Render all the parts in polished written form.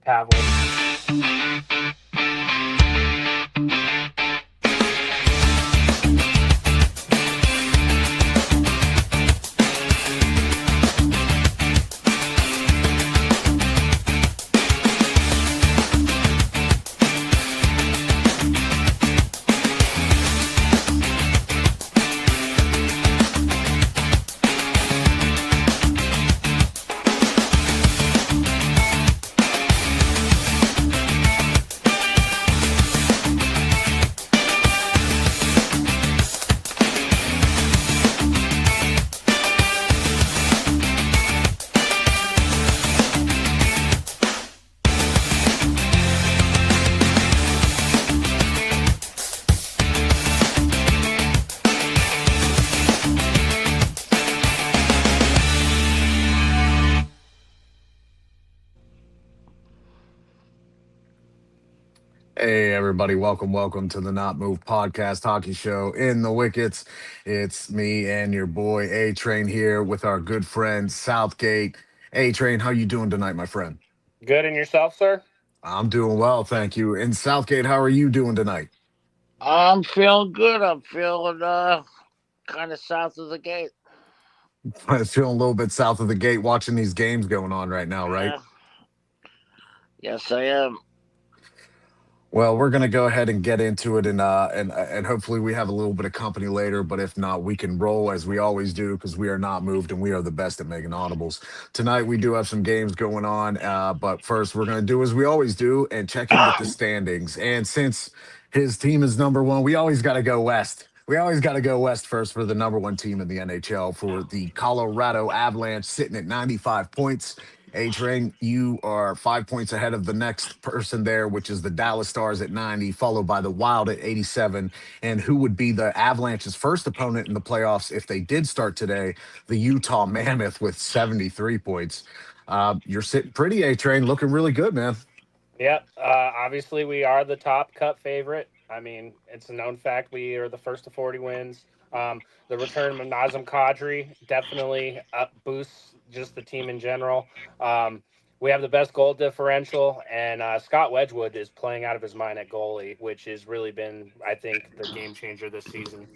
Pavel. Hey everybody, welcome to the Not Move podcast hockey show in the Wickets. It's me and your boy A Train here with our good friend Southgate. A Train, how you doing tonight, my friend? Good and yourself, sir? I'm doing well, thank you. And Southgate, how are you doing tonight? I'm feeling good. I'm feeling kind of south of the gate. Feeling a little bit south of the gate, watching these games going on right now, right? Uh, yes, I am. Well, we're gonna go ahead and get into it, and hopefully we have a little bit of company later. But if not, we can roll as we always do because we are not moved and we are the best at making audibles. Tonight we do have some games going on, but first we're gonna do as we always do and check in with the standings. And since his team is number one, we always got to go west. We always got to go west first for the number one team in the NHL for the Colorado Avalanche, sitting at 95 points. A Train, you are 5 points ahead of the next person there, which is the Dallas Stars at 90, followed by the Wild at 87. And who would be the Avalanche's first opponent in the playoffs if they did start today? The Utah Mammoth with 73 points. You're sitting pretty, A Train, looking really good, man. Yep. Obviously, we are the top cut favorite. I mean, it's a known fact we are the first to 40 wins. The return of Nazem Kadri definitely up boosts just the team in general. We have the best goal differential, and Scott Wedgwood is playing out of his mind at goalie, which has really been, I think, the game changer this season.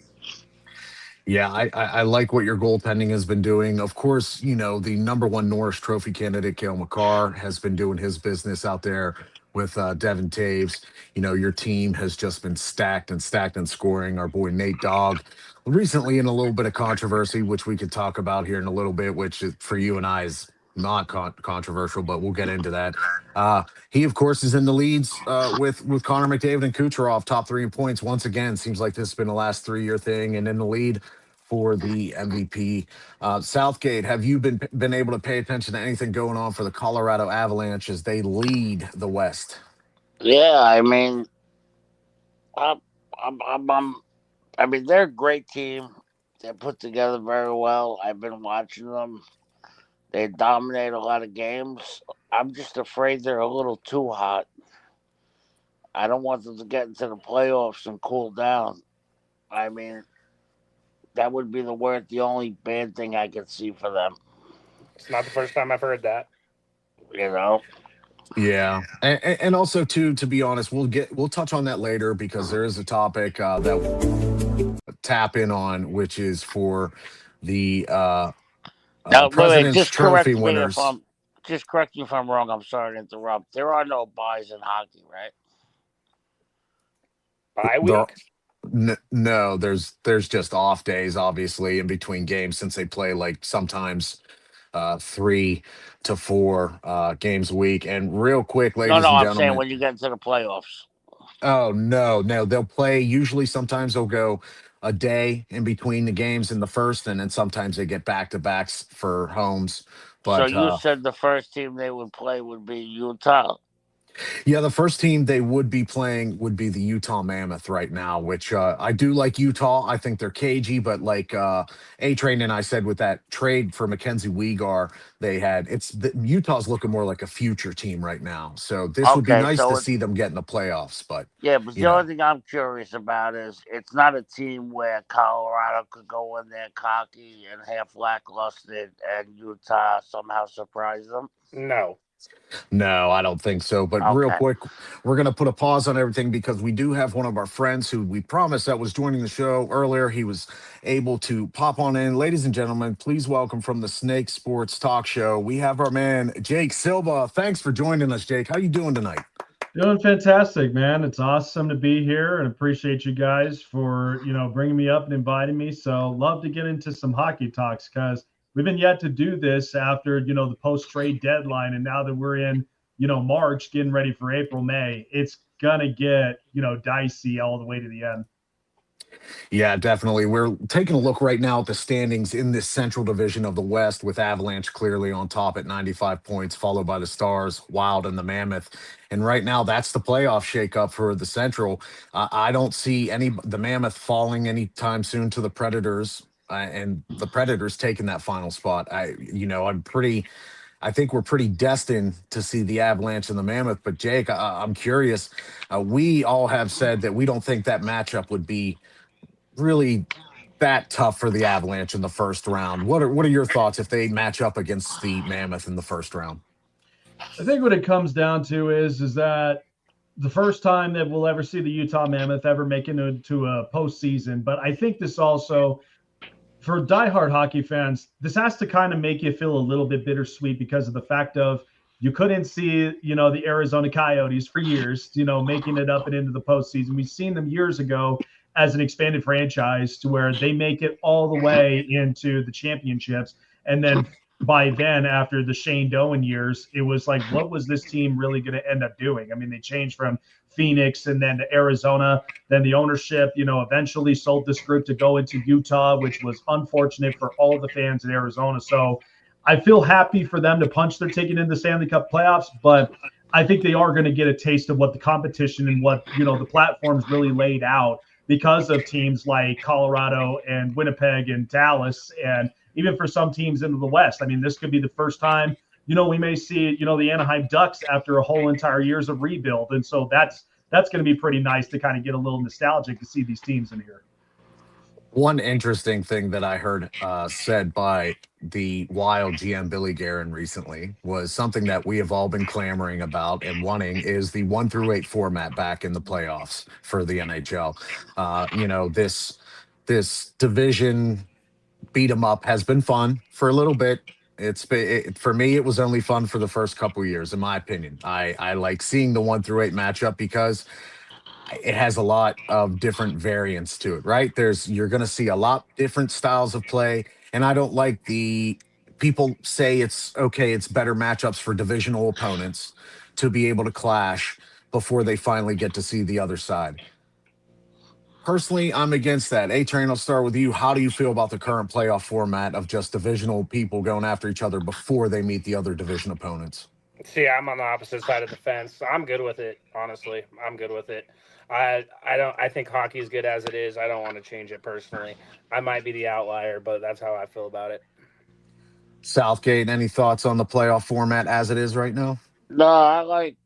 Yeah, I like what your goaltending has been doing. Of course, you know, the number one Norris Trophy candidate, Kale McCarr, has been doing his business out there with Devin Taves. You know, your team has just been stacked and scoring. Our boy Nate Dogg, recently in a little bit of controversy, which we could talk about here in a little bit, which for you and I is not controversial, but we'll get into that. He, of course, is in the leads with Connor McDavid and Kucherov, top three in points once again. Seems like this has been the last 3 year thing, and in the lead for the MVP. Southgate, have you been able to pay attention to anything going on for the Colorado Avalanche as they lead the West? Yeah, I mean, I'm, I'm, I mean, they're a great team. They're put together very well. I've been watching them. They dominate a lot of games. I'm just afraid they're a little too hot. I don't want them to get into the playoffs and cool down. I mean, that would be the only bad thing I could see for them. It's not the first time I've heard that. You know. Yeah, and also too, to be honest, we'll touch on that later because there is a topic that we'll tap in on, which is for the Now, wait. President's Trophy winners. Just correct me if I'm wrong. I'm sorry to interrupt. There are no buys in hockey, right? Bye There, week? no, there's just off days, obviously, in between games since they play like sometimes 3 to 4 games a week. And real quick, No, ladies no. and I'm saying gentlemen, when you get into the playoffs. oh no, they'll play. Usually, sometimes they'll go a day in between the games in the first, and then sometimes they get back to backs for homes. So But you said the first team they would play would be Utah. yeah, the first team they would be playing would be the Utah Mammoth right now, which I do like Utah. I think they're cagey, but like A Train and I said with that trade for Mackenzie Weegar, they had Utah's looking more like a future team right now. So this would be Okay, nice to see them get in the playoffs, but yeah, but you the know. only thing I'm curious about is it's not a team where Colorado could go in there cocky and half lackluster and Utah somehow surprise them. No. No, I don't think so. But real Okay. quick, we're going to put a pause on everything because we do have one of our friends who we promised that was joining the show earlier. He was able to pop on in. Ladies and gentlemen, please welcome from the Snake Sports Talk Show. We have our man Jake Silva. Thanks for joining us, Jake. How you doing tonight? Doing fantastic, man. It's awesome to be here and appreciate you guys for, bringing me up and inviting me. So love to get into some hockey talks because we've been yet to do this after, the post trade deadline. And now that we're in, March, getting ready for April, May, it's going to get, dicey all the way to the end. Yeah, definitely. We're taking a look right now at the standings in this Central Division of the West with Avalanche clearly on top at 95 points, followed by the Stars, Wild, and the Mammoth. And right now, that's the playoff shakeup for the Central. I don't see the Mammoth falling anytime soon to the Predators, and the Predators taking that final spot. I think we're pretty destined to see the Avalanche and the Mammoth. But Jake, I'm curious. We all have said that we don't think that matchup would be really that tough for the Avalanche in the first round. What are your thoughts if they match up against the Mammoth in the first round? I think what it comes down to is that the first time that we'll ever see the Utah Mammoth ever make it into a postseason. But I think this also, for diehard hockey fans, this has to kind of make you feel a little bit bittersweet because of the fact of you couldn't see, the Arizona Coyotes for years, making it up and into the postseason. We've seen them years ago as an expanded franchise to where they make it all the way into the championships. And then by then, after the Shane Doan years, it was like, what was this team really going to end up doing? I mean, they changed from Phoenix and then to Arizona. Then the ownership, eventually sold this group to go into Utah, which was unfortunate for all the fans in Arizona. So I feel happy for them to punch their ticket in the Stanley Cup playoffs, but I think they are going to get a taste of what the competition and what, the platforms really laid out because of teams like Colorado and Winnipeg and Dallas, and even for some teams into the West. I mean, this could be the first time, we may see, the Anaheim Ducks after a whole entire years of rebuild. And so that's going to be pretty nice to kind of get a little nostalgic to see these teams in here. One interesting thing that I heard said by the Wild GM Billy Guerin recently was something that we have all been clamoring about and wanting is the 1 through 8 format back in the playoffs for the NHL. This division beat 'em up has been fun for a little bit. For me, it was only fun for the first couple years, in my opinion. I like seeing the 1 through 8 matchup because it has a lot of different variants to it, right? You're going to see a lot different styles of play, and I don't like the people say it's okay, it's better matchups for divisional opponents to be able to clash before they finally get to see the other side. Personally, I'm against that. A-Train, I'll start with you. How do you feel about the current playoff format of just divisional people going after each other before they meet the other division opponents? See, I'm on the opposite side of the fence. I'm good with it, honestly. I'm good with it. I think hockey is good as it is. I don't want to change it personally. I might be the outlier, but that's how I feel about it. Southgate, any thoughts on the playoff format as it is right now? No, I like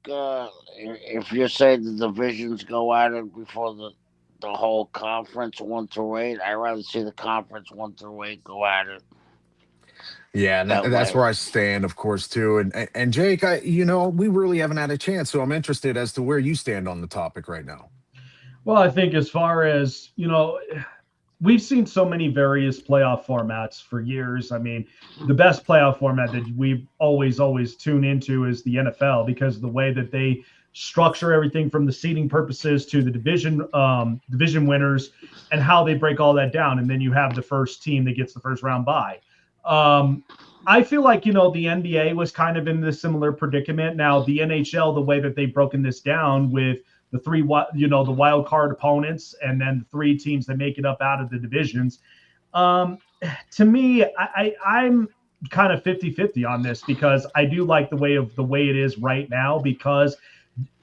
if you're saying the divisions go at it before the whole conference 1 through 8. I'd rather see the conference 1 through 8 go at it. Yeah, and That that's way. where I stand, of course, too. And Jake, we really haven't had a chance, so I'm interested as to where you stand on the topic right now. Well, I think as far as, we've seen so many various playoff formats for years. I mean, the best playoff format that we always tune into is the NFL because of the way that they structure everything from the seeding purposes to the division winners and how they break all that down. And then you have the first team that gets the first round bye. I feel like, the NBA was kind of in this similar predicament. Now, the NHL, the way that they've broken this down with the three, the wild card opponents, and then the 3 teams that make it up out of the divisions. To me, I'm kind of 50-50 on this because I do like the way it is right now because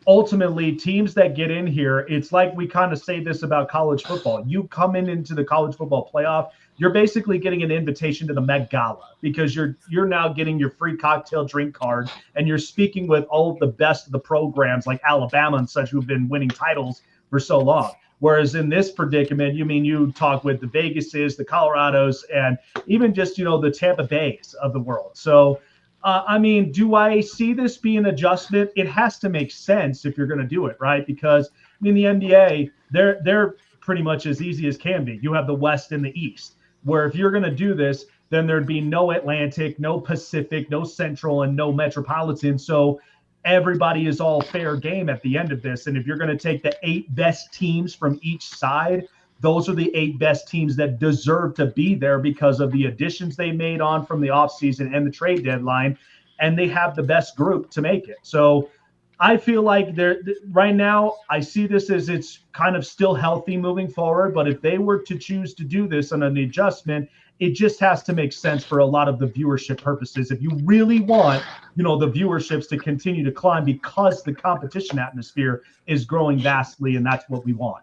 ultimately teams that get in here, it's like we kind of say this about college football. You come into the college football playoff, you're basically getting an invitation to the Met Gala because you're now getting your free cocktail drink card and you're speaking with all of the best of the programs like Alabama and such who've been winning titles for so long. Whereas in this predicament, you talk with the Vegases, the Colorados, and even just, the Tampa Bays of the world. So I mean, do I see this being an adjustment? It has to make sense if you're going to do it, right? Because I mean, the NBA, they're pretty much as easy as can be. You have the West and the East, where if you're going to do this, then there'd be no Atlantic, no Pacific, no Central, and no Metropolitan. So everybody is all fair game at the end of this. And if you're going to take the 8 best teams from each side, those are the 8 best teams that deserve to be there because of the additions they made on from the offseason and the trade deadline. And they have the best group to make it. So I feel like they're right now, I see this as it's kind of still healthy moving forward. But if they were to choose to do this on an adjustment, it just has to make sense for a lot of the viewership purposes. If you really want, the viewerships to continue to climb because the competition atmosphere is growing vastly, and that's what we want.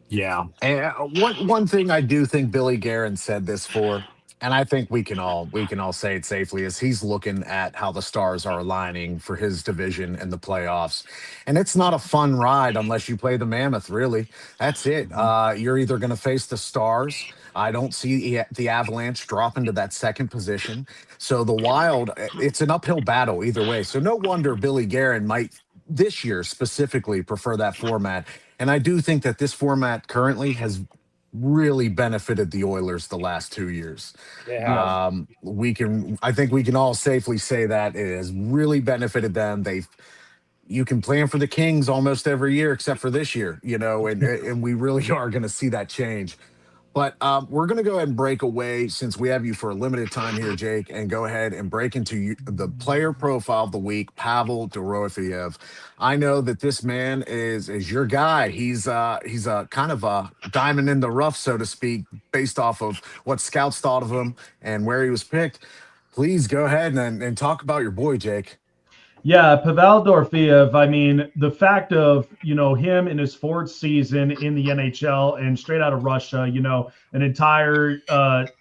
Yeah. And one thing I do think Billy Guerin said this for, and I think we can all say it safely, is he's looking at how the stars are aligning for his division and the playoffs. And it's not a fun ride unless you play the Mammoth, really. That's it. You're either going to face the stars. I don't see the Avalanche drop into that second position. So the Wild, it's an uphill battle either way. So no wonder Billy Guerin might this year specifically prefer that format. And I do think that this format currently has really benefited the Oilers the last 2 years. It Yeah. has. I think we can all safely say that it has really benefited them. You can plan for the Kings almost every year except for this year, and we really are going to see that change. But we're going to go ahead and break away since we have you for a limited time here, Jake, and go ahead and break into the player profile of the week, Pavel Dorofeyev. I know that this man is your guy. He's a kind of a diamond in the rough, so to speak, based off of what scouts thought of him and where he was picked. Please go ahead and talk about your boy, Jake. Yeah, Pavel Dorofeyev. I mean, the fact of him in his fourth season in the NHL and straight out of Russia, an entire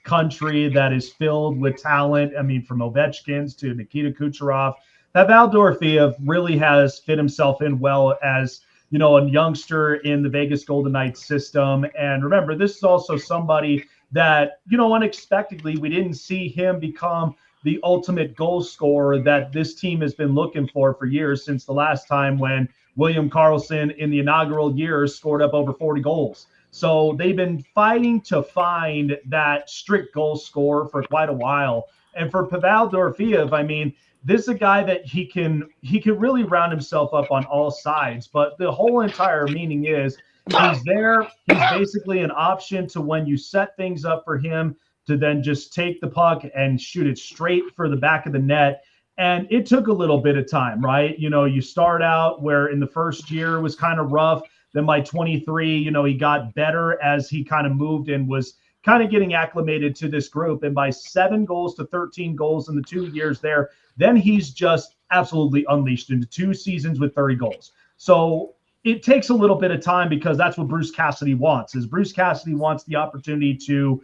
country that is filled with talent. I mean, from Ovechkins to Nikita Kucherov, Pavel Dorofeyev really has fit himself in well as a youngster in the Vegas Golden Knights system. And remember, this is also somebody that unexpectedly we didn't see him become the ultimate goal scorer that this team has been looking for years, since the last time when William Karlsson in the inaugural year scored up over 40 goals. So they've been fighting to find that strict goal scorer for quite a while. And for Pavel Dorofeyev, I mean, this is a guy that he can really round himself up on all sides. But the whole entire meaning is he's there. He's basically an option to when you set things up for him to then just take the puck and shoot it straight for the back of the net. And it took a little bit of time, right? You start out where in the first year it was kind of rough. Then by 23, he got better as he kind of moved and was kind of getting acclimated to this group. And by 7 goals to 13 goals in the 2 years there, then he's just absolutely unleashed into 2 seasons with 30 goals. So it takes a little bit of time because that's what Bruce Cassidy wants. Is Bruce Cassidy wants the opportunity to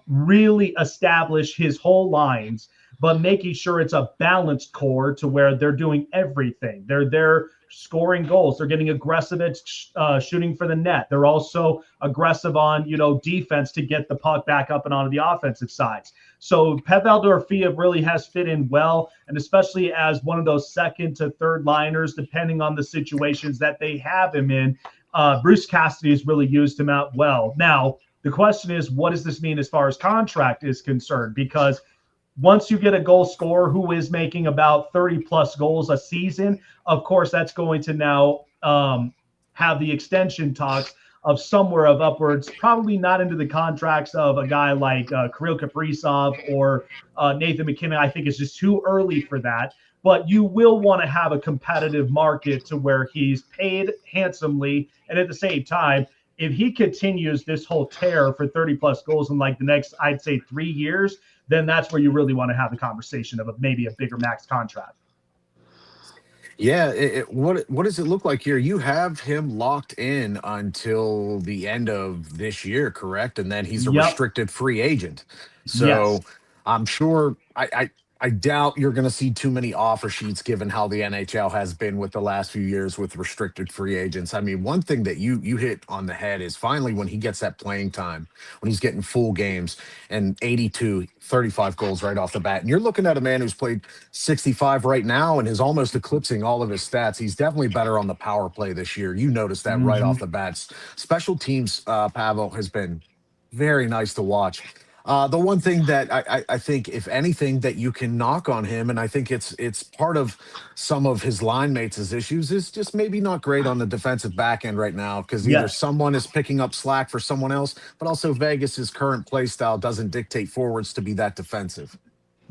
really establish his whole lines, but making sure it's a balanced core to where they're doing everything. They're scoring goals. They're getting aggressive at shooting for the net. They're also aggressive on defense to get the puck back up and onto the offensive sides. So Pavel Dorofeyev really has fit in well, and especially as one of those second to third liners, depending on the situations that they have him in. Bruce Cassidy has really used him out well. Now, the question is, what does this mean as far as contract is concerned? Because once you get a goal scorer who is making about 30 plus goals a season, of course, that's going to now have the extension talks of somewhere of upwards, probably not into the contracts of a guy like Kirill Kaprizov or Nathan McKinnon. I think it's just too early for that. But you will want to have a competitive market to where he's paid handsomely. And at the same time, if he continues this whole tear for 30 plus goals in like the next, I'd say 3 years, then that's where you really want to have the conversation of maybe a bigger max contract. Yeah, what does it look like here? You have him locked in until the end of this year, correct? And then he's a Yep. restricted free agent. Yes. So I'm sure I doubt you're going to see too many offer sheets given how the NHL has been with the last few years with restricted free agents. I mean, one thing that you hit on the head is finally when he gets that playing time, when he's getting full games and 82, 35 goals right off the bat. And you're looking at a man who's played 65 right now and is almost eclipsing all of his stats. He's definitely better on the power play this year. You notice that right off Mhm. the bat. Special teams, Pavel, has been very nice to watch. The one thing that I think, if anything, that you can knock on him, and I think it's part of some of his line mates' issues, is just maybe not great on the defensive back end right now because either Yes. someone is picking up slack for someone else, but also Vegas's current play style doesn't dictate forwards to be that defensive.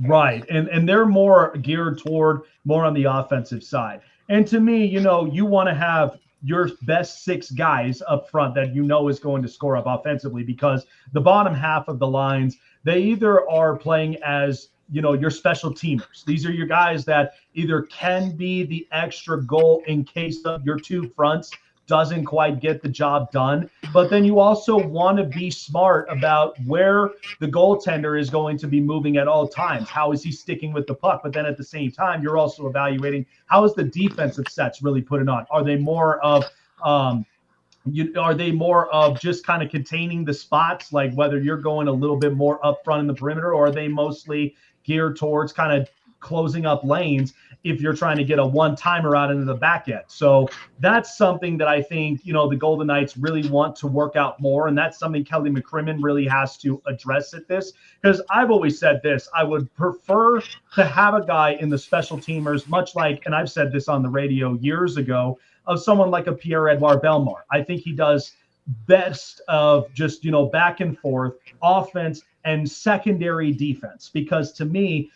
Right. And they're more geared toward more on the offensive side. And to me, you want to have your best six guys up front that is going to score up offensively, because the bottom half of the lines, they either are playing as your special teamers. These are your guys that either can be the extra goal in case of your two fronts doesn't quite get the job done. But then you also want to be smart about where the goaltender is going to be moving at all times. How is he sticking with the puck? But then at the same time, you're also evaluating how is the defensive sets really putting on? Are they more of are they more of just kind of containing the spots, like whether you're going a little bit more up front in the perimeter, or are they mostly geared towards kind of closing up lanes if you're trying to get a one-timer out into the back end? So that's something that I think, the Golden Knights really want to work out more. And that's something Kelly McCrimmon really has to address at this, because I've always said this, I would prefer to have a guy in the special teamers, much like, and I've said this on the radio years ago, of someone like a Pierre-Edouard Bellemare. I think he does best of just, back and forth offense and secondary defense. Because to me,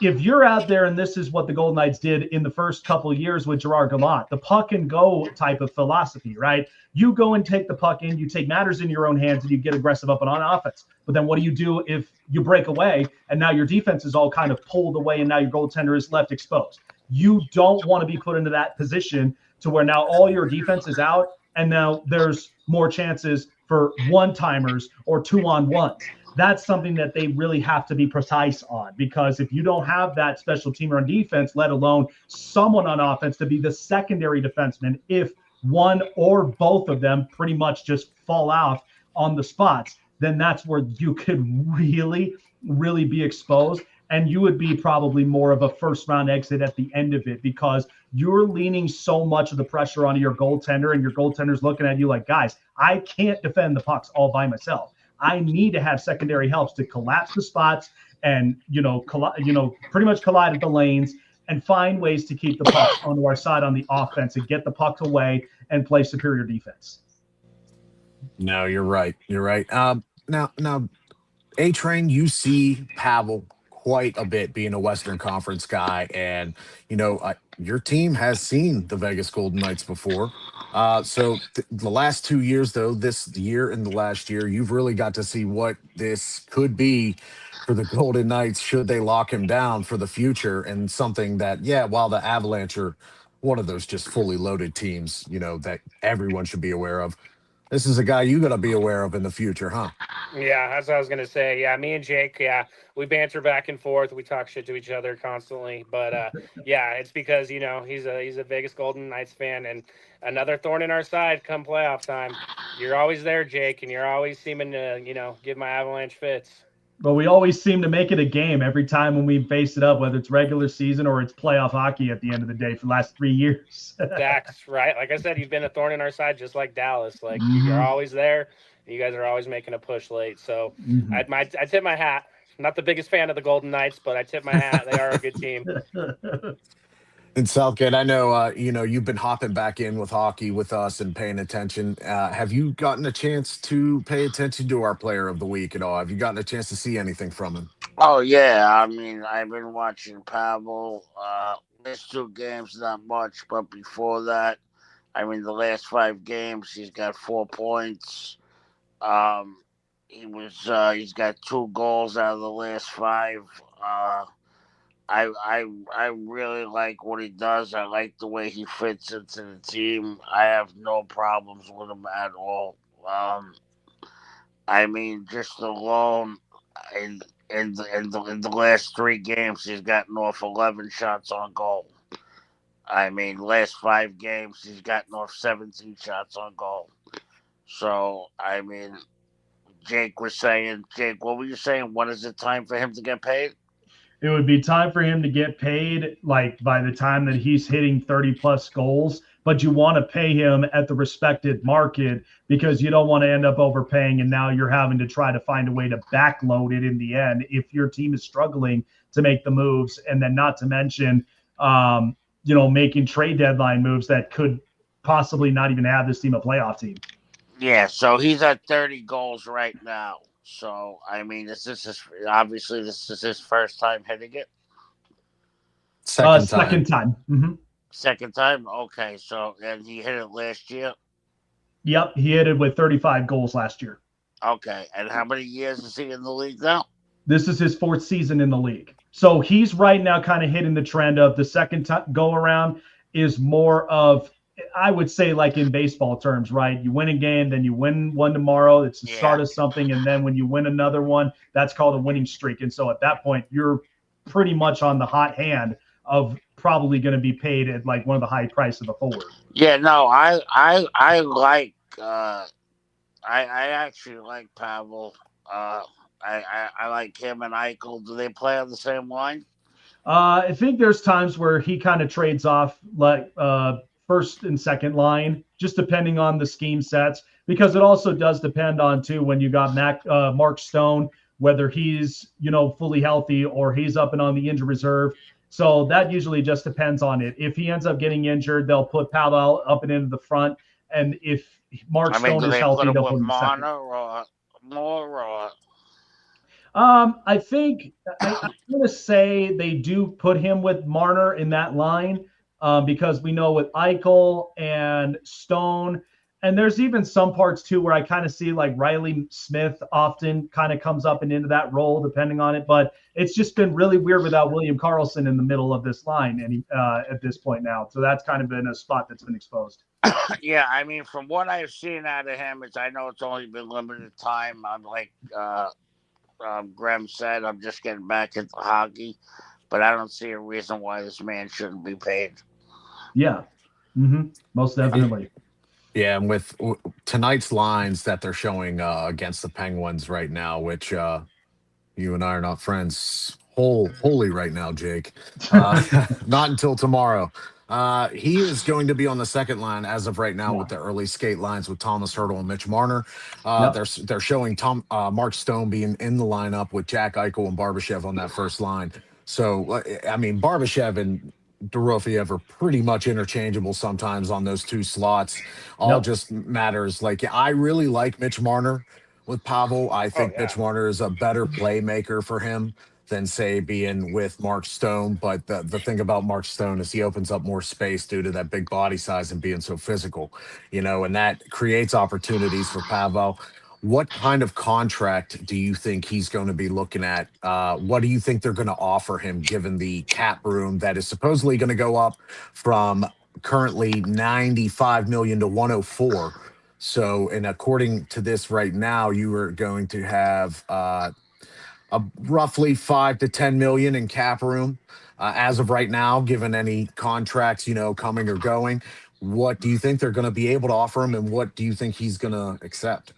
if you're out there, and this is what the Golden Knights did in the first couple of years with Gerard Gallant, the puck and go type of philosophy, right? You go and take the puck in, you take matters in your own hands, and you get aggressive up and on offense. But then what do you do if you break away and now your defense is all kind of pulled away and now your goaltender is left exposed? You don't want to be put into that position to where now all your defense is out and now there's more chances for one-timers or two-on-ones. That's something that they really have to be precise on, because if you don't have that special teamer on defense, let alone someone on offense to be the secondary defenseman, if one or both of them pretty much just fall out on the spots, then that's where you could really, really be exposed. And you would be probably more of a first round exit at the end of it, because you're leaning so much of the pressure onto your goaltender, and your goaltender's looking at you like, guys, I can't defend the pucks all by myself. I need to have secondary helps to collapse the spots and pretty much collide at the lanes and find ways to keep the puck onto our side on the offense and get the puck away and play superior defense. No, you're right. You're right. Now, A Train, you see Pavel quite a bit being a Western Conference guy, and your team has seen the Vegas Golden Knights before. The last 2 years, though, this year and the last year, you've really got to see what this could be for the Golden Knights should they lock him down for the future, and something that, yeah, while the Avalanche are one of those just fully loaded teams, that everyone should be aware of. This is a guy you got to be aware of in the future, huh? Yeah, that's what I was gonna say. Yeah, me and Jake, yeah, we banter back and forth. We talk shit to each other constantly. But yeah, it's because he's a Vegas Golden Knights fan, and another thorn in our side come playoff time. You're always there, Jake, and you're always seeming to give my Avalanche fits. But we always seem to make it a game every time when we face it up, whether it's regular season or it's playoff hockey at the end of the day for the last 3 years. That's right. Like I said, you've been a thorn in our side, just like Dallas. Like you're Mm-hmm. always there. And you guys are always making a push late. So Mm-hmm. I tip my hat. I'm not the biggest fan of the Golden Knights, but I tip my hat. They are a good team. In Southgate, I know you've been hopping back in with hockey with us and paying attention. Have you gotten a chance to pay attention to our player of the week at all? Have you gotten a chance to see anything from him? Oh yeah, I mean I've been watching Pavel. Last two games not much, but before that, I mean the last 5 games he's got 4 points. Um, he's got 2 goals out of the last 5. I really like what he does. I like the way he fits into the team. I have no problems with him at all. I mean, just alone, and in the last 3 games, he's gotten off 11 shots on goal. I mean, last 5 games, he's gotten off 17 shots on goal. So, I mean, Jake, what were you saying? When is it time for him to get paid? It would be time for him to get paid like by the time that he's hitting 30 plus goals, but you want to pay him at the respected market because you don't want to end up overpaying and now you're having to try to find a way to backload it in the end if your team is struggling to make the moves, and then not to mention making trade deadline moves that could possibly not even have this team a playoff team. Yeah, so he's at 30 goals right now. So, I mean, obviously this is his first time hitting it. Second time. Second time. Mm-hmm. Second time? Okay, so and he hit it last year? Yep, he hit it with 35 goals last year. Okay, and how many years is he in the league now? This is his 4th season in the league. So he's right now kind of hitting the trend of the second go around is more of, I would say, like in baseball terms, right? You win a game, then you win one tomorrow. It's the start of something. And then when you win another one, that's called a winning streak. And so at that point, you're pretty much on the hot hand of probably going to be paid at like one of the high price of the forward. Yeah, no, I like I actually like Pavel. I like him and Eichel. Do they play on the same line? I think there's times where he kind of trades off like first and second line, just depending on the scheme sets, because it also does depend on too when you got Mark Stone, whether he's fully healthy or he's up and on the injured reserve. So that usually just depends on it. If he ends up getting injured, they'll put Pavel up and into the front, and if Mark Stone is healthy, they'll put him second. I think I'm going to say they do put him with Marner in that line because we know with Eichel and Stone, and there's even some parts too where I kind of see like Riley Smith often kind of comes up and into that role depending on it. But it's just been really weird without William Karlsson in the middle of this line and at this point now. So that's kind of been a spot that's been exposed. Yeah, I mean, from what I've seen out of him, I know it's only been limited time. I'm like Graham said, I'm just getting back into hockey, but I don't see a reason why this man shouldn't be paid. Yeah, most definitely. Yeah, and with tonight's lines that they're showing against the Penguins right now, which you and I are not friends wholly right now, Jake. Not until tomorrow. He is going to be on the second line as of right now with the early skate lines with Thomas Hertl and Mitch Marner. They're showing Mark Stone being in the lineup with Jack Eichel and Barbashev on that first line. So, I mean, Barbashev and Dorofeyev are pretty much interchangeable sometimes on those two slots. All just matters. Like, I really like Mitch Marner with Pavel. I think Mitch Marner is a better playmaker for him than, say, being with Mark Stone. But the thing about Mark Stone is he opens up more space due to that big body size and being so physical, and that creates opportunities for Pavel. What kind of contract do you think he's going to be looking at? What do you think they're going to offer him given the cap room that is supposedly going to go up from currently 95 million to 104? So, and according to this right now, you are going to have roughly 5 to 10 million in cap room as of right now, given any contracts, coming or going. What do you think they're going to be able to offer him, and what do you think he's going to accept?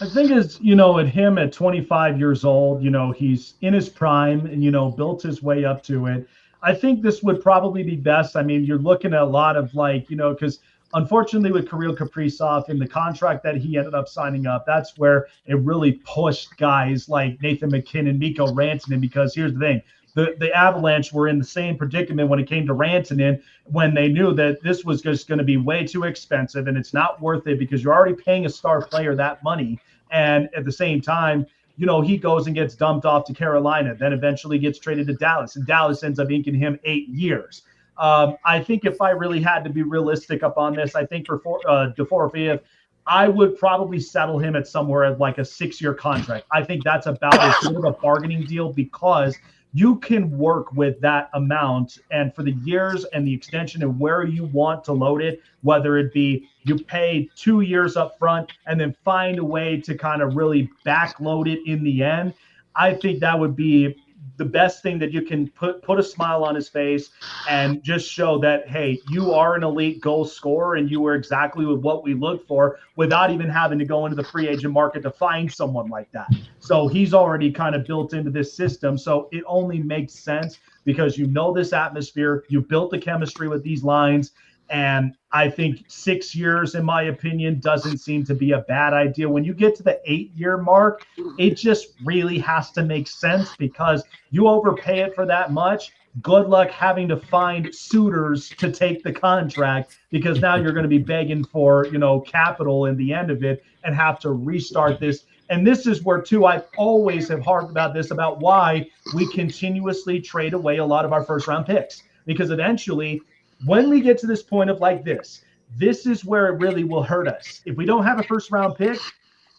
I think is, at him at 25 years old, he's in his prime and, built his way up to it. I think this would probably be best. I mean, you're looking at a lot of because unfortunately with Kirill Kaprizov in the contract that he ended up signing up, that's where it really pushed guys like Nathan McKinnon, Mikko Rantanen, because here's the thing. The Avalanche were in the same predicament when it came to Rantanen when they knew that this was just going to be way too expensive and it's not worth it because you're already paying a star player that money. And at the same time, he goes and gets dumped off to Carolina, then eventually gets traded to Dallas, and Dallas ends up inking him 8 years. I think if I really had to be realistic up on this, I think for Dorofeyev, I would probably settle him at somewhere at like a 6-year contract. I think that's about as good of a bargaining deal because you can work with that amount and for the years and the extension and where you want to load it, whether it be you pay 2 years up front and then find a way to kind of really backload it in the end. I think that would be the best thing that you can put a smile on his face and just show that, hey, you are an elite goal scorer and you were exactly what we look for without even having to go into the free agent market to find someone like that. So he's already kind of built into this system. So it only makes sense because you know this atmosphere, you built the chemistry with these lines. And I think 6 years, in my opinion, doesn't seem to be a bad idea. When you get to the 8-year mark, it just really has to make sense because you overpay it for that much. Good luck having to find suitors to take the contract because now you're going to be begging for, capital in the end of it and have to restart this. And this is where, too, I always have harped about this, about why we continuously trade away a lot of our first round picks. Because eventually, when we get to this point of like this is where it really will hurt us. If we don't have a first round pick,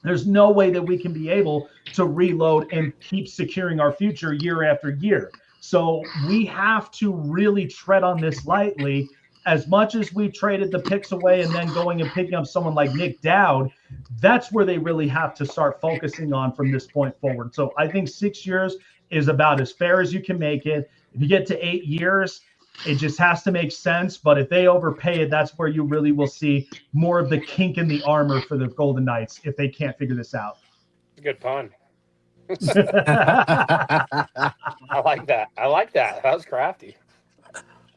there's no way that we can be able to reload and keep securing our future year after year. So we have to really tread on this lightly. As much as we traded the picks away and then going and picking up someone like Nick Dowd, that's where they really have to start focusing on from this point forward. So I think 6 years is about as fair as you can make it. If you get to 8 years, it just has to make sense. But if they overpay it, that's where you really will see more of the kink in the armor for the Golden Knights if they can't figure this out. Good pun. I like that. That was crafty.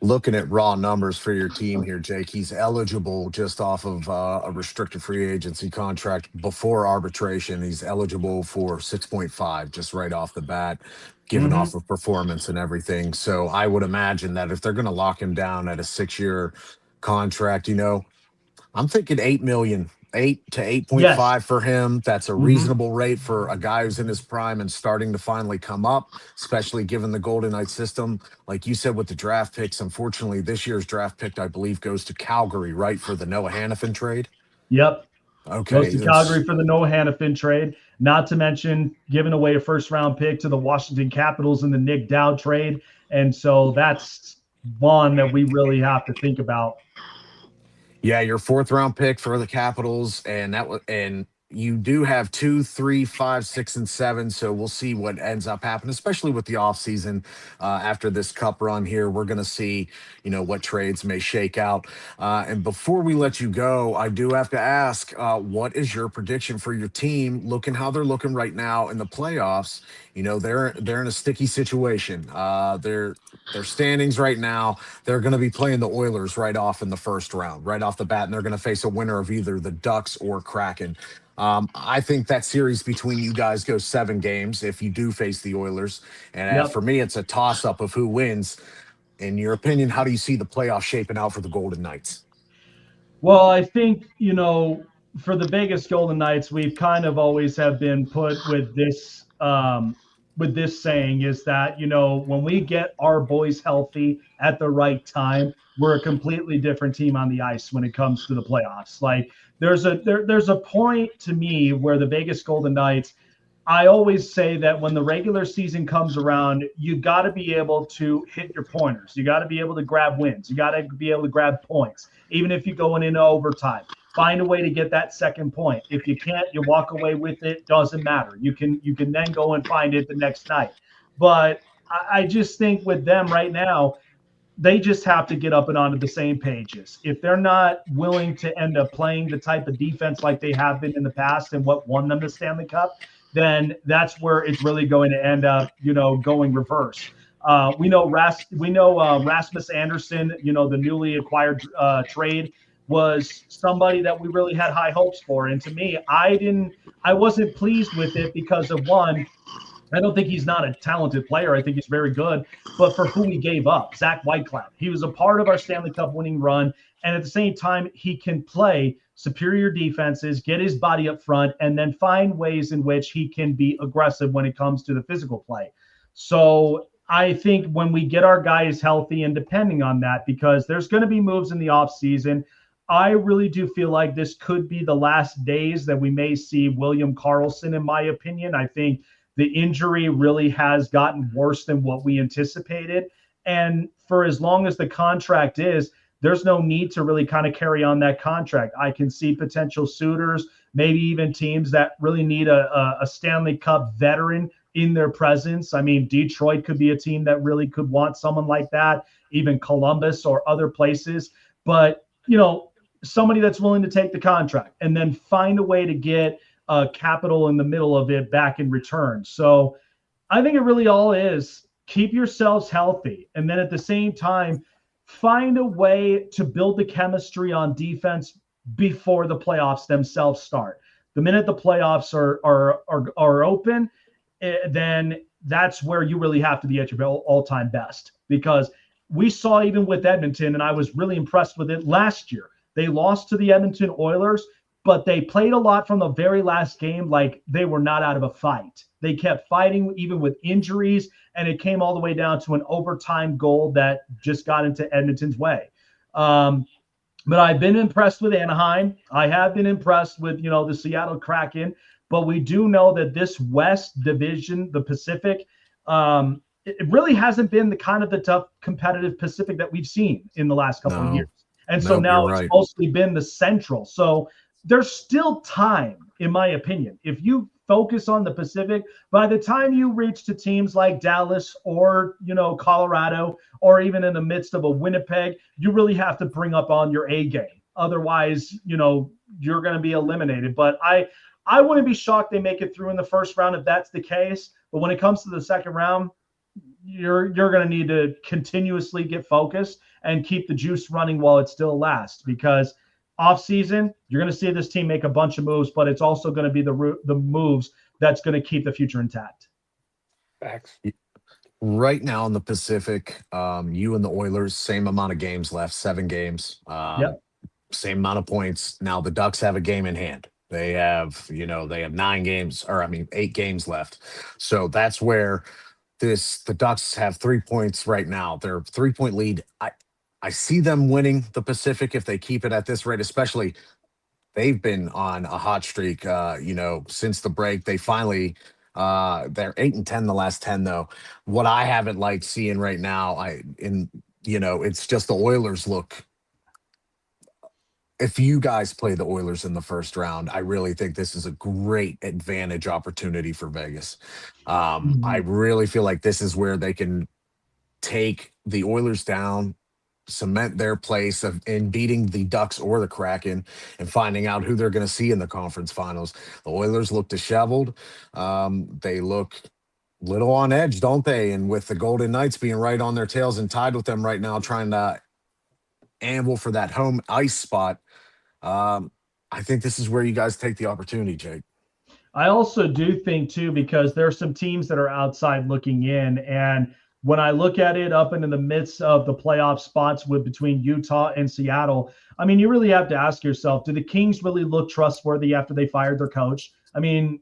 Looking at raw numbers for your team here, Jake, he's eligible just off of a restricted free agency contract before arbitration. He's eligible for 6.5 just right off the bat, given off of performance and everything. So I would imagine that if they're going to lock him down at a 6-year contract, I'm thinking 8 million, 8 to 8.5 Yes. for him. That's a reasonable rate for a guy who's in his prime and starting to finally come up, especially given the Golden Knights system. Like you said with the draft picks, unfortunately, this year's draft pick, I believe, goes to Calgary, right, for the Noah Hannafin trade. Yep. Goes Okay. to Calgary for the Noah Hannafin trade. Not to mention giving away a first-round pick to the Washington Capitals in the Nick Dowd trade. And so that's one that we really have to think about. Yeah, your 4th-round pick for the Capitals, and you do have 2, 3, 5, 6, and 7. So we'll see what ends up happening, especially with the offseason. After this cup run here, we're going to see, what trades may shake out. And before we let you go, I do have to ask, what is your prediction for your team? Looking how they're looking right now in the playoffs, they're in a sticky situation. Their standings right now, they're going to be playing the Oilers right off in the first round, right off the bat, and they're going to face a winner of either the Ducks or Kraken. I think that series between you guys goes 7 games if you do face the Oilers. And for me, it's a toss-up of who wins. In your opinion, how do you see the playoff shaping out for the Golden Knights? Well, I think, for the Vegas Golden Knights, we've kind of always have been put with this saying is that, when we get our boys healthy at the right time, we're a completely different team on the ice when it comes to the playoffs. Like there's a point to me where the Vegas Golden Knights, I always say that when the regular season comes around, you got to be able to hit your pointers. You got to be able to grab wins. You got to be able to grab points, even if you're going into overtime. Find a way to get that second point. If you can't, you walk away with it. Doesn't matter. You can then go and find it the next night. But I just think with them right now, they just have to get up and onto the same pages. If they're not willing to end up playing the type of defense like they have been in the past and what won them the Stanley Cup, then that's where it's really going to end up, going reverse. We know Rasmus Anderson, the newly acquired trade was somebody that we really had high hopes for. And to me, I wasn't pleased with it because of one, I don't think he's not a talented player. I think he's very good, but for who he gave up, Zach Whitecloud. He was a part of our Stanley Cup winning run, and at the same time, he can play superior defenses, get his body up front, and then find ways in which he can be aggressive when it comes to the physical play. So I think when we get our guys healthy and depending on that, because there's going to be moves in the offseason, I really do feel like this could be the last days that we may see William Karlsson, in my opinion. I think the injury really has gotten worse than what we anticipated. And for as long as the contract is, there's no need to really kind of carry on that contract. I can see potential suitors, maybe even teams that really need a Stanley Cup veteran in their presence. I mean, Detroit could be a team that really could want someone like that, even Columbus or other places. But, somebody that's willing to take the contract and then find a way to get capital in the middle of it back in return. So I think it really all is keep yourselves healthy. And then at the same time, find a way to build the chemistry on defense before the playoffs themselves start. The minute the playoffs are open, then that's where you really have to be at your all-time best. Because we saw even with Edmonton, and I was really impressed with it last year. They lost to the Edmonton Oilers, but they played a lot from the very last game like they were not out of a fight. They kept fighting even with injuries, and it came all the way down to an overtime goal that just got into Edmonton's way. But I've been impressed with Anaheim. I have been impressed with, the Seattle Kraken. But we do know that this West Division, the Pacific, it really hasn't been the tough competitive Pacific that we've seen in the last couple of years. And so now it's mostly been the Central. So there's still time, in my opinion. If you focus on the Pacific, by the time you reach to teams like Dallas or, Colorado, or even in the midst of a Winnipeg, you really have to bring up on your A game. Otherwise, you're going to be eliminated. But I wouldn't be shocked they make it through in the first round if that's the case. But when it comes to the second round, you're going to need to continuously get focused and keep the juice running while it still lasts, because off season, you're going to see this team make a bunch of moves, but it's also going to be the moves that's going to keep the future intact. Facts. Right now in the Pacific, you and the Oilers, same amount of games left, 7 games, same amount of points. Now the Ducks have a game in hand. They have, they have 8 games left. So that's where the Ducks have 3 points right now. They're 3-point lead. I see them winning the Pacific if they keep it at this rate, especially they've been on a hot streak, since the break. They finally, they're 8-10 the last 10 though. What I haven't liked seeing right now, it's just the Oilers look. If you guys play the Oilers in the first round, I really think this is a great advantage opportunity for Vegas. I really feel like this is where they can take the Oilers down, cement their place in beating the Ducks or the Kraken, and finding out who they're going to see in the conference finals. The Oilers look disheveled. They look little on edge, don't they? And with the Golden Knights being right on their tails and tied with them right now, trying to amble for that home ice spot, I think this is where you guys take the opportunity, Jake. I also do think, too, because there are some teams that are outside looking in. And when I look at it up into the midst of the playoff spots between Utah and Seattle, I mean, you really have to ask yourself, do the Kings really look trustworthy after they fired their coach? I mean,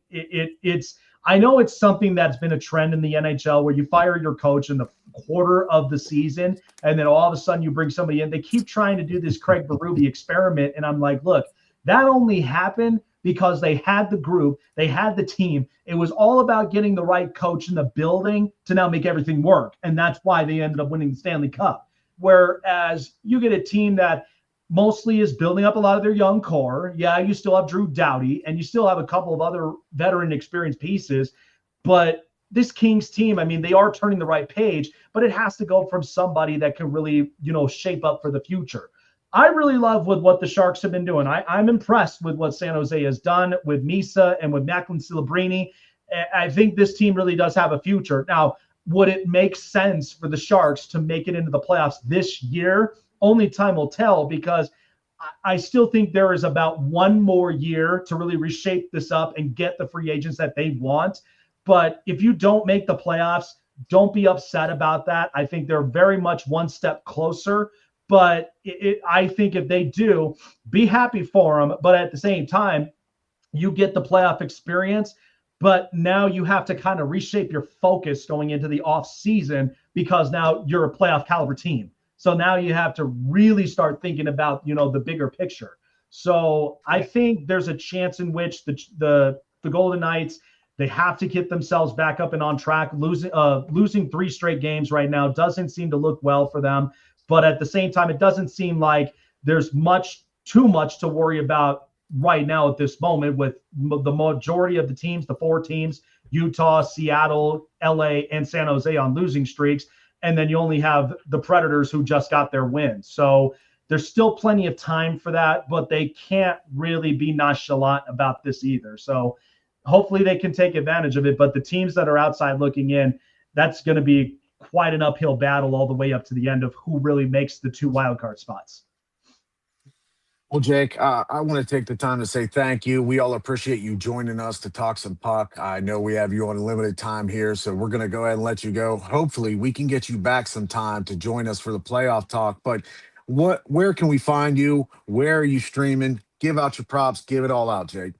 I know it's something that's been a trend in the NHL where you fire your coach in the quarter of the season, and then all of a sudden you bring somebody in. They keep trying to do this Craig Berube experiment, and I'm like, look, that only happened because they had the group, they had the team. It was all about getting the right coach in the building to now make everything work, and that's why they ended up winning the Stanley Cup. Whereas you get a team that mostly is building up a lot of their young core. Yeah, you still have Drew Doughty, and you still have a couple of other veteran experienced pieces, but this Kings team, I mean, they are turning the right page, but it has to go from somebody that can really, shape up for the future. I really love with what the Sharks have been doing. I'm impressed with what San Jose has done with Misa and with Macklin Celebrini. I think this team really does have a future. Now, would it make sense for the Sharks to make it into the playoffs this year? Only time will tell, because I still think there is about one more year to really reshape this up and get the free agents that they want. But if you don't make the playoffs, don't be upset about that. I think they're very much one step closer. But I think if they do, be happy for them. But at the same time, you get the playoff experience. But now you have to kind of reshape your focus going into the off season, because now you're a playoff caliber team. So now you have to really start thinking about, the bigger picture. So I think there's a chance in which the Golden Knights, they have to get themselves back up and on track. Losing 3 straight games right now doesn't seem to look well for them. But at the same time, it doesn't seem like there's too much to worry about right now at this moment, with the majority of the teams, the 4 teams, Utah, Seattle, LA, and San Jose on losing streaks. And then you only have the Predators who just got their win. So there's still plenty of time for that, but they can't really be nonchalant about this either. So hopefully they can take advantage of it. But the teams that are outside looking in, that's going to be quite an uphill battle all the way up to the end of who really makes the 2 wildcard spots. Well, Jake, I want to take the time to say thank you. We all appreciate you joining us to talk some puck. I know we have you on a limited time here, so we're going to go ahead and let you go. Hopefully, we can get you back some time to join us for the playoff talk. But where can we find you? Where are you streaming? Give out your props. Give it all out, Jake.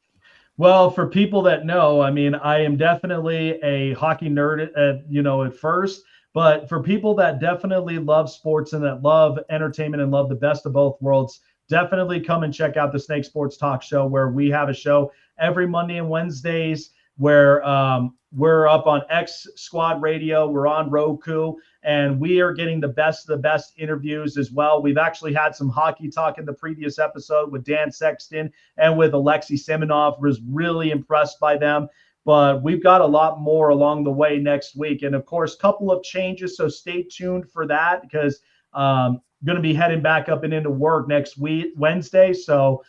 Well, for people that know, I mean, I am definitely a hockey nerd at first. But for people that definitely love sports and that love entertainment and love the best of both worlds, definitely come and check out the Snake Sports Talk Show, where we have a show every Monday and Wednesdays where we're up on X Squad Radio. We're on Roku, and we are getting the best of the best interviews as well. We've actually had some hockey talk in the previous episode with Dan Sexton and with Alexei Semenov. Was really impressed by them. But we've got a lot more along the way next week. And, of course, a couple of changes, so stay tuned for that because I'm going to be heading back up and into work next week, Wednesday. So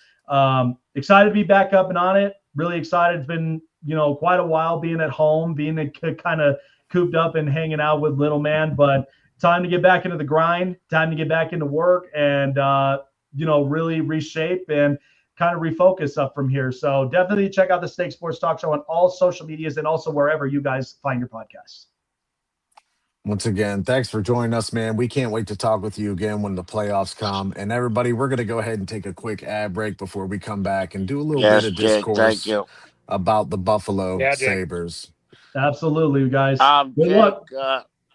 excited to be back up and on it. Really excited. It's been, quite a while being at home, being kind of cooped up and hanging out with little man. But time to get back into the grind, time to get back into work and, really reshape and kind of refocus up from here. So definitely check out the Snake Sports Talk Show on all social medias and also wherever you guys find your podcasts. Once again, thanks for joining us, man. We can't wait to talk with you again when the playoffs come. And everybody, we're going to go ahead and take a quick ad break before we come back and do a little bit of discourse about the Buffalo Sabres. Absolutely, guys. Jake,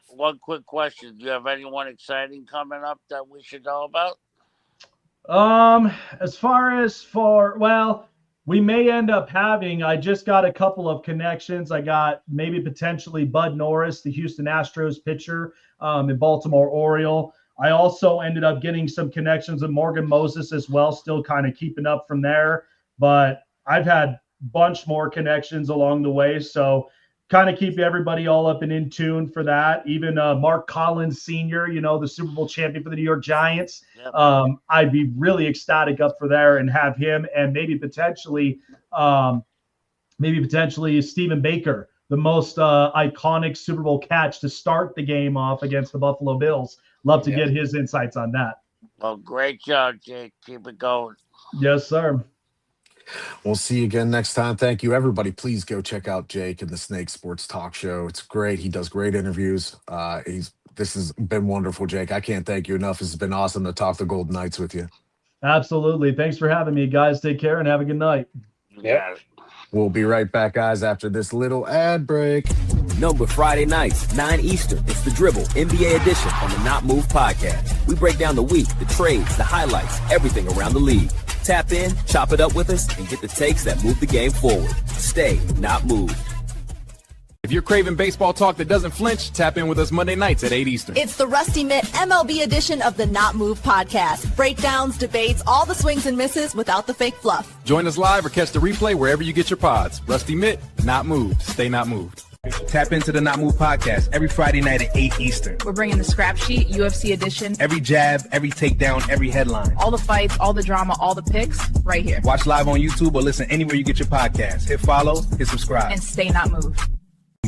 one quick question. Do you have anyone exciting coming up that we should know about? We may end up having, I just got a couple of connections. I got maybe potentially Bud Norris, the Houston Astros pitcher, and Baltimore Oriole. I also ended up getting some connections with Morgan Moses as well, still kind of keeping up from there. But I've had a bunch more connections along the way. So kind of keep everybody all up and in tune for that. Even Mark Collins Sr., the Super Bowl champion for the New York Giants. Yep. I'd be really ecstatic up for there and have him and maybe potentially Stephen Baker, the most iconic Super Bowl catch to start the game off against the Buffalo Bills. Love to get his insights on that. Well, great job, Jake. Keep it going. Yes, sir. We'll see you again next time. Thank you, everybody. Please go check out Jake and the Snake Sports Talk Show. It's great. He does great interviews. This has been wonderful, Jake. I can't thank you enough. It's been awesome to talk the Golden Knights with you. Absolutely. Thanks for having me, guys. Take care and have a good night. Yeah. We'll be right back, guys, after this little ad break. No, but Friday nights, 9 Eastern, it's the Dribble NBA edition on the Not Move podcast. We break down the week, the trades, the highlights, everything around the league. Tap in, chop it up with us, and get the takes that move the game forward. Stay not moved. If you're craving baseball talk that doesn't flinch, tap in with us Monday nights at 8 Eastern. It's the Rusty Mitt MLB edition of the Not Move podcast. Breakdowns, debates, all the swings and misses without the fake fluff. Join us live or catch the replay wherever you get your pods. Rusty Mitt, not moved. Stay not moved. Tap into the Not Move podcast every Friday night at 8 Eastern. We're bringing the Scrap Sheet, UFC edition. Every jab, every takedown, every headline. All the fights, all the drama, all the picks, right here. Watch live on YouTube or listen anywhere you get your podcast. Hit follow, hit subscribe. And stay not moved.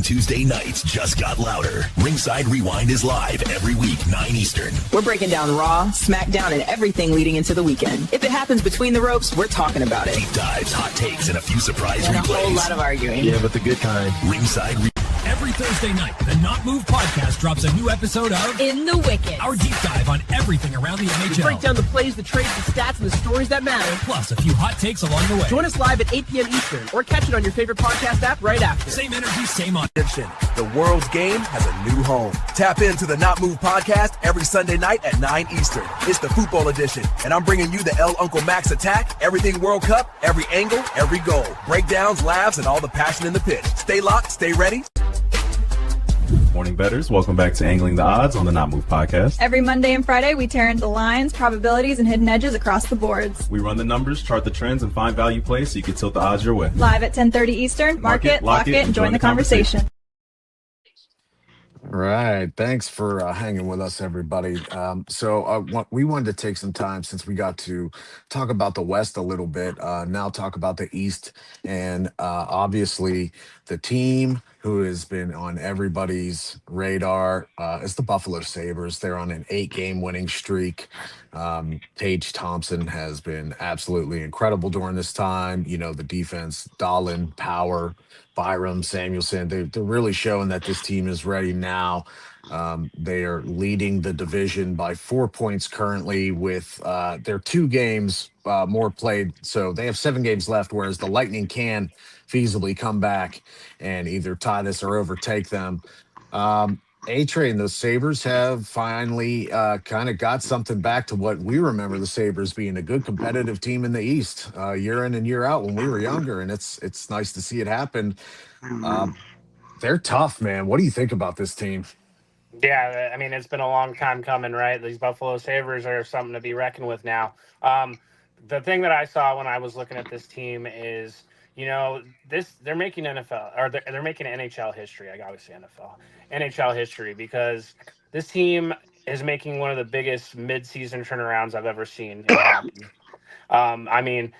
Tuesday nights just got louder. Ringside Rewind is live every week, 9 Eastern. We're breaking down Raw, SmackDown, and everything leading into the weekend. If it happens between the ropes, we're talking about it. Deep dives, hot takes, and a few surprise and replays. A whole lot of arguing. Yeah, but the good kind. Ringside Every Thursday night, the Not Move podcast drops a new episode of In the Wickets, our deep dive on everything around the NHL. We break down the plays, the trades, the stats, and the stories that matter. Plus, a few hot takes along the way. Join us live at 8 p.m. Eastern, or catch it on your favorite podcast app right after. Same energy, same audition. The world's game has a new home. Tap into the Not Move podcast every Sunday night at 9 Eastern. It's the football edition, and I'm bringing you the El Uncle Max attack, everything World Cup, every angle, every goal. Breakdowns, laughs, and all the passion in the pitch. Stay locked, stay ready. Morning betters, welcome back to Angling the Odds on the Not Move podcast. Every Monday and Friday, we tear into lines, probabilities, and hidden edges across the boards. We run the numbers, chart the trends, and find value plays so you can tilt the odds your way. Live at 10:30 Eastern. Mark it, lock it, and join the conversation. All right. Thanks for hanging with us, everybody. We wanted to take some time since we got to talk about the West a little bit, now talk about the East. And obviously, the team who has been on everybody's radar is the Buffalo Sabres. They're on an 8-game winning streak. Tage Thompson has been absolutely incredible during this time. You know, the defense, Dahlin, Power, Byram, Samuelson, they're really showing that this team is ready now. They are leading the division by 4 points currently with their 2 games more played. So they have 7 games left, whereas the Lightning can feasibly come back and either tie this or overtake them. A-Train, the Sabres have finally kind of got something back to what we remember the Sabres being, a good competitive team in the East year in and year out when we were younger, and it's nice to see it happen. They're tough, man. What do you think about this team? Yeah, I mean, it's been a long time coming, right? These Buffalo Sabres are something to be reckoned with now. The thing that I saw when I was looking at this team is, you know, they're making NFL, or they're making NHL history. I always say NHL history, because this team is making one of the biggest mid-season turnarounds I've ever seen in hockey. I mean,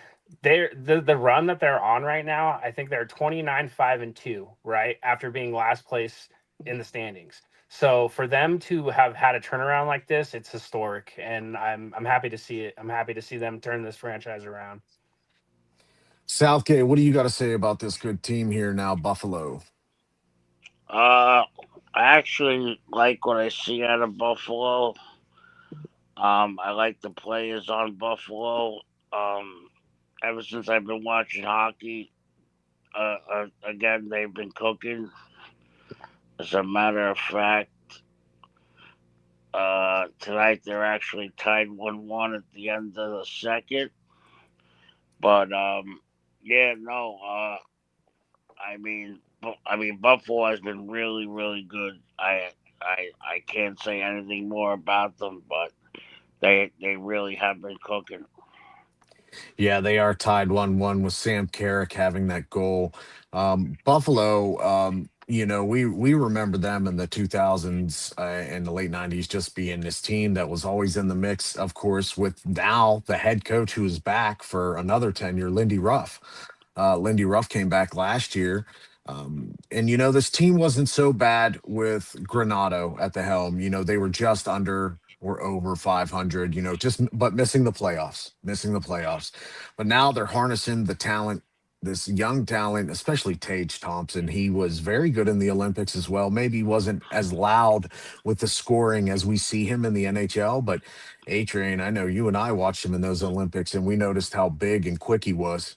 the run that they're on right now, I think they're 29-5-2, right, after being last place in the standings. So for them to have had a turnaround like this, it's historic, and I'm happy to see it. I'm happy to see them turn this franchise around. Southgate, what do you got to say about this good team here now, Buffalo? I actually like what I see out of Buffalo. I like the players on Buffalo. Ever since I've been watching hockey, again, they've been cooking. As a matter of fact, tonight they're actually tied 1-1 at the end of the second. But I mean, Buffalo has been really, really good. I can't say anything more about them, but they really have been cooking. Yeah, they are tied 1-1 with Sam Carrick having that goal. Buffalo, you know, we remember them in the 2000s and the late 90s just being this team that was always in the mix, of course, with now the head coach who is back for another tenure, Lindy Ruff. Lindy Ruff came back last year. And, you know, this team wasn't so bad with Granato at the helm. You know, they were just under or over 500, you know, but missing the playoffs. But now they're harnessing the talent, this young talent, especially Tage Thompson. He was very good in the Olympics as well. Maybe he wasn't as loud with the scoring as we see him in the NHL, but A-Train, I know you and I watched him in those Olympics, and we noticed how big and quick he was.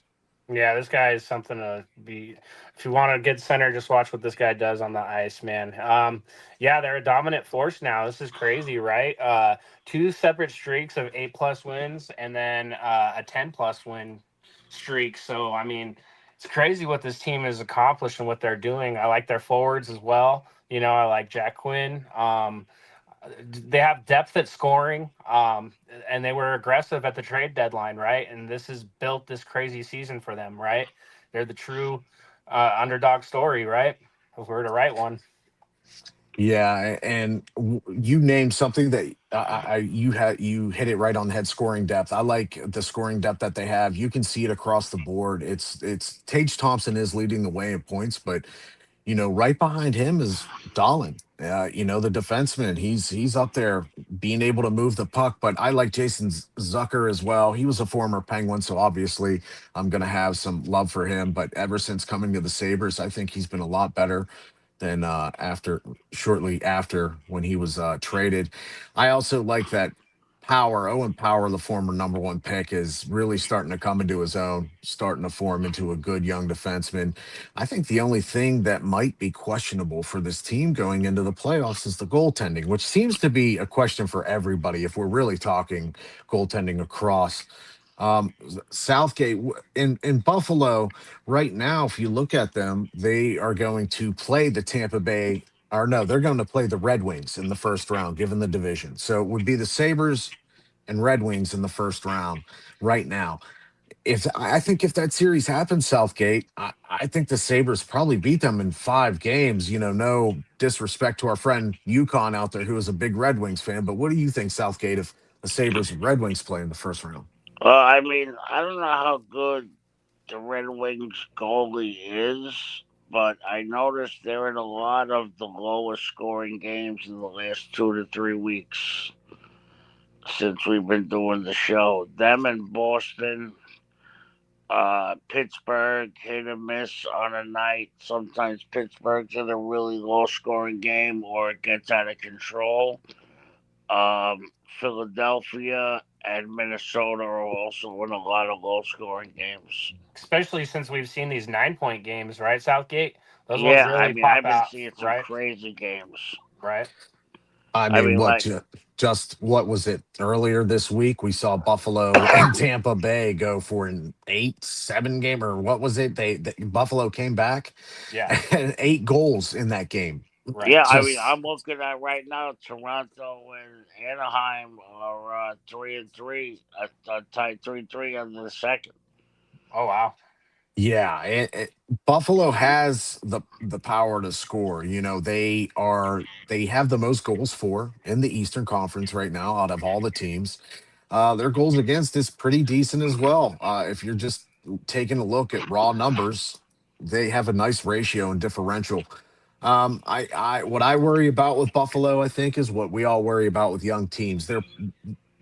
Yeah, this guy is something to be. If you want a good center, just watch what this guy does on the ice, man. Yeah, they're a dominant force now. This is crazy, right? 2 separate streaks of 8+ wins, and then a 10+ win streak. So, I mean, it's crazy what this team has accomplished and what they're doing. I like their forwards as well. You know, I like Jack Quinn. They have depth at scoring, and they were aggressive at the trade deadline, right? And this has built this crazy season for them, right? They're the true underdog story, right? If we're to write one. Yeah, and you named something that you hit it right on the head. Scoring depth. I like the scoring depth that they have. You can see it across the board. It's Tage Thompson is leading the way in points, but you know, right behind him is Dahlin. You know, the defenseman. He's up there being able to move the puck. But I like Jason Zucker as well. He was a former Penguin, so obviously I'm going to have some love for him. But ever since coming to the Sabres, I think he's been a lot better than shortly after when he was traded. I also like that Owen Power, the former number 1 pick, is really starting to come into his own, starting to form into a good young defenseman. I think the only thing that might be questionable for this team going into the playoffs is the goaltending, which seems to be a question for everybody if we're really talking goaltending across. Southgate in Buffalo right now, if you look at them, they are going to play the Tampa Bay or no, they're going to play the Red Wings in the first round, given the division. So it would be the Sabres and Red Wings in the first round right now. If I think if that series happens, Southgate, I think the Sabres probably beat them in 5 games. No disrespect to our friend Yukon out there who is a big Red Wings fan, but what do you think, Southgate, if the Sabres and Red Wings play in the first round? Well, I mean, I don't know how good the Red Wings goalie is, but I noticed they're in a lot of the lowest scoring games in the last 2 to 3 weeks since we've been doing the show. Them and Boston, Pittsburgh hit and miss on a night. Sometimes Pittsburgh's in a really low scoring game or it gets out of control. Philadelphia and Minnesota are also in a lot of low scoring games. Especially since we've seen these 9-point games, right, Southgate? Those Yeah, ones really I mean, pop I've been out, seeing some right? crazy games. Right. I I mean, mean, what like, just what was it earlier this week? We saw Buffalo and Tampa Bay go for an 8-7 game, or what was it? Buffalo came back Yeah. and 8 goals in that game. Right. yeah, I mean, Just I'm looking at right now Toronto and Anaheim are 3-3, tied 3-3 under the second. Oh, wow. yeah, Buffalo has the power to score. They have the most goals for in the Eastern Conference right now out of all the teams. Their goals against is pretty decent as well. If you're just taking a look at raw numbers, they have a nice ratio and differential. What I worry about with Buffalo, I think, is what we all worry about with young teams. They're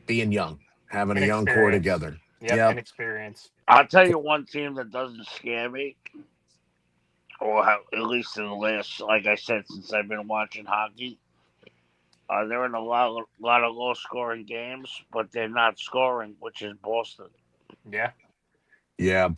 being young, having a young core Inexperience. together. Yep, inexperience. I'll tell you one team that doesn't scare me, or at least in the last, like I said, since I've been watching hockey. They're in a lot of low scoring games, but they're not scoring, which is Boston. Yeah. Yeah,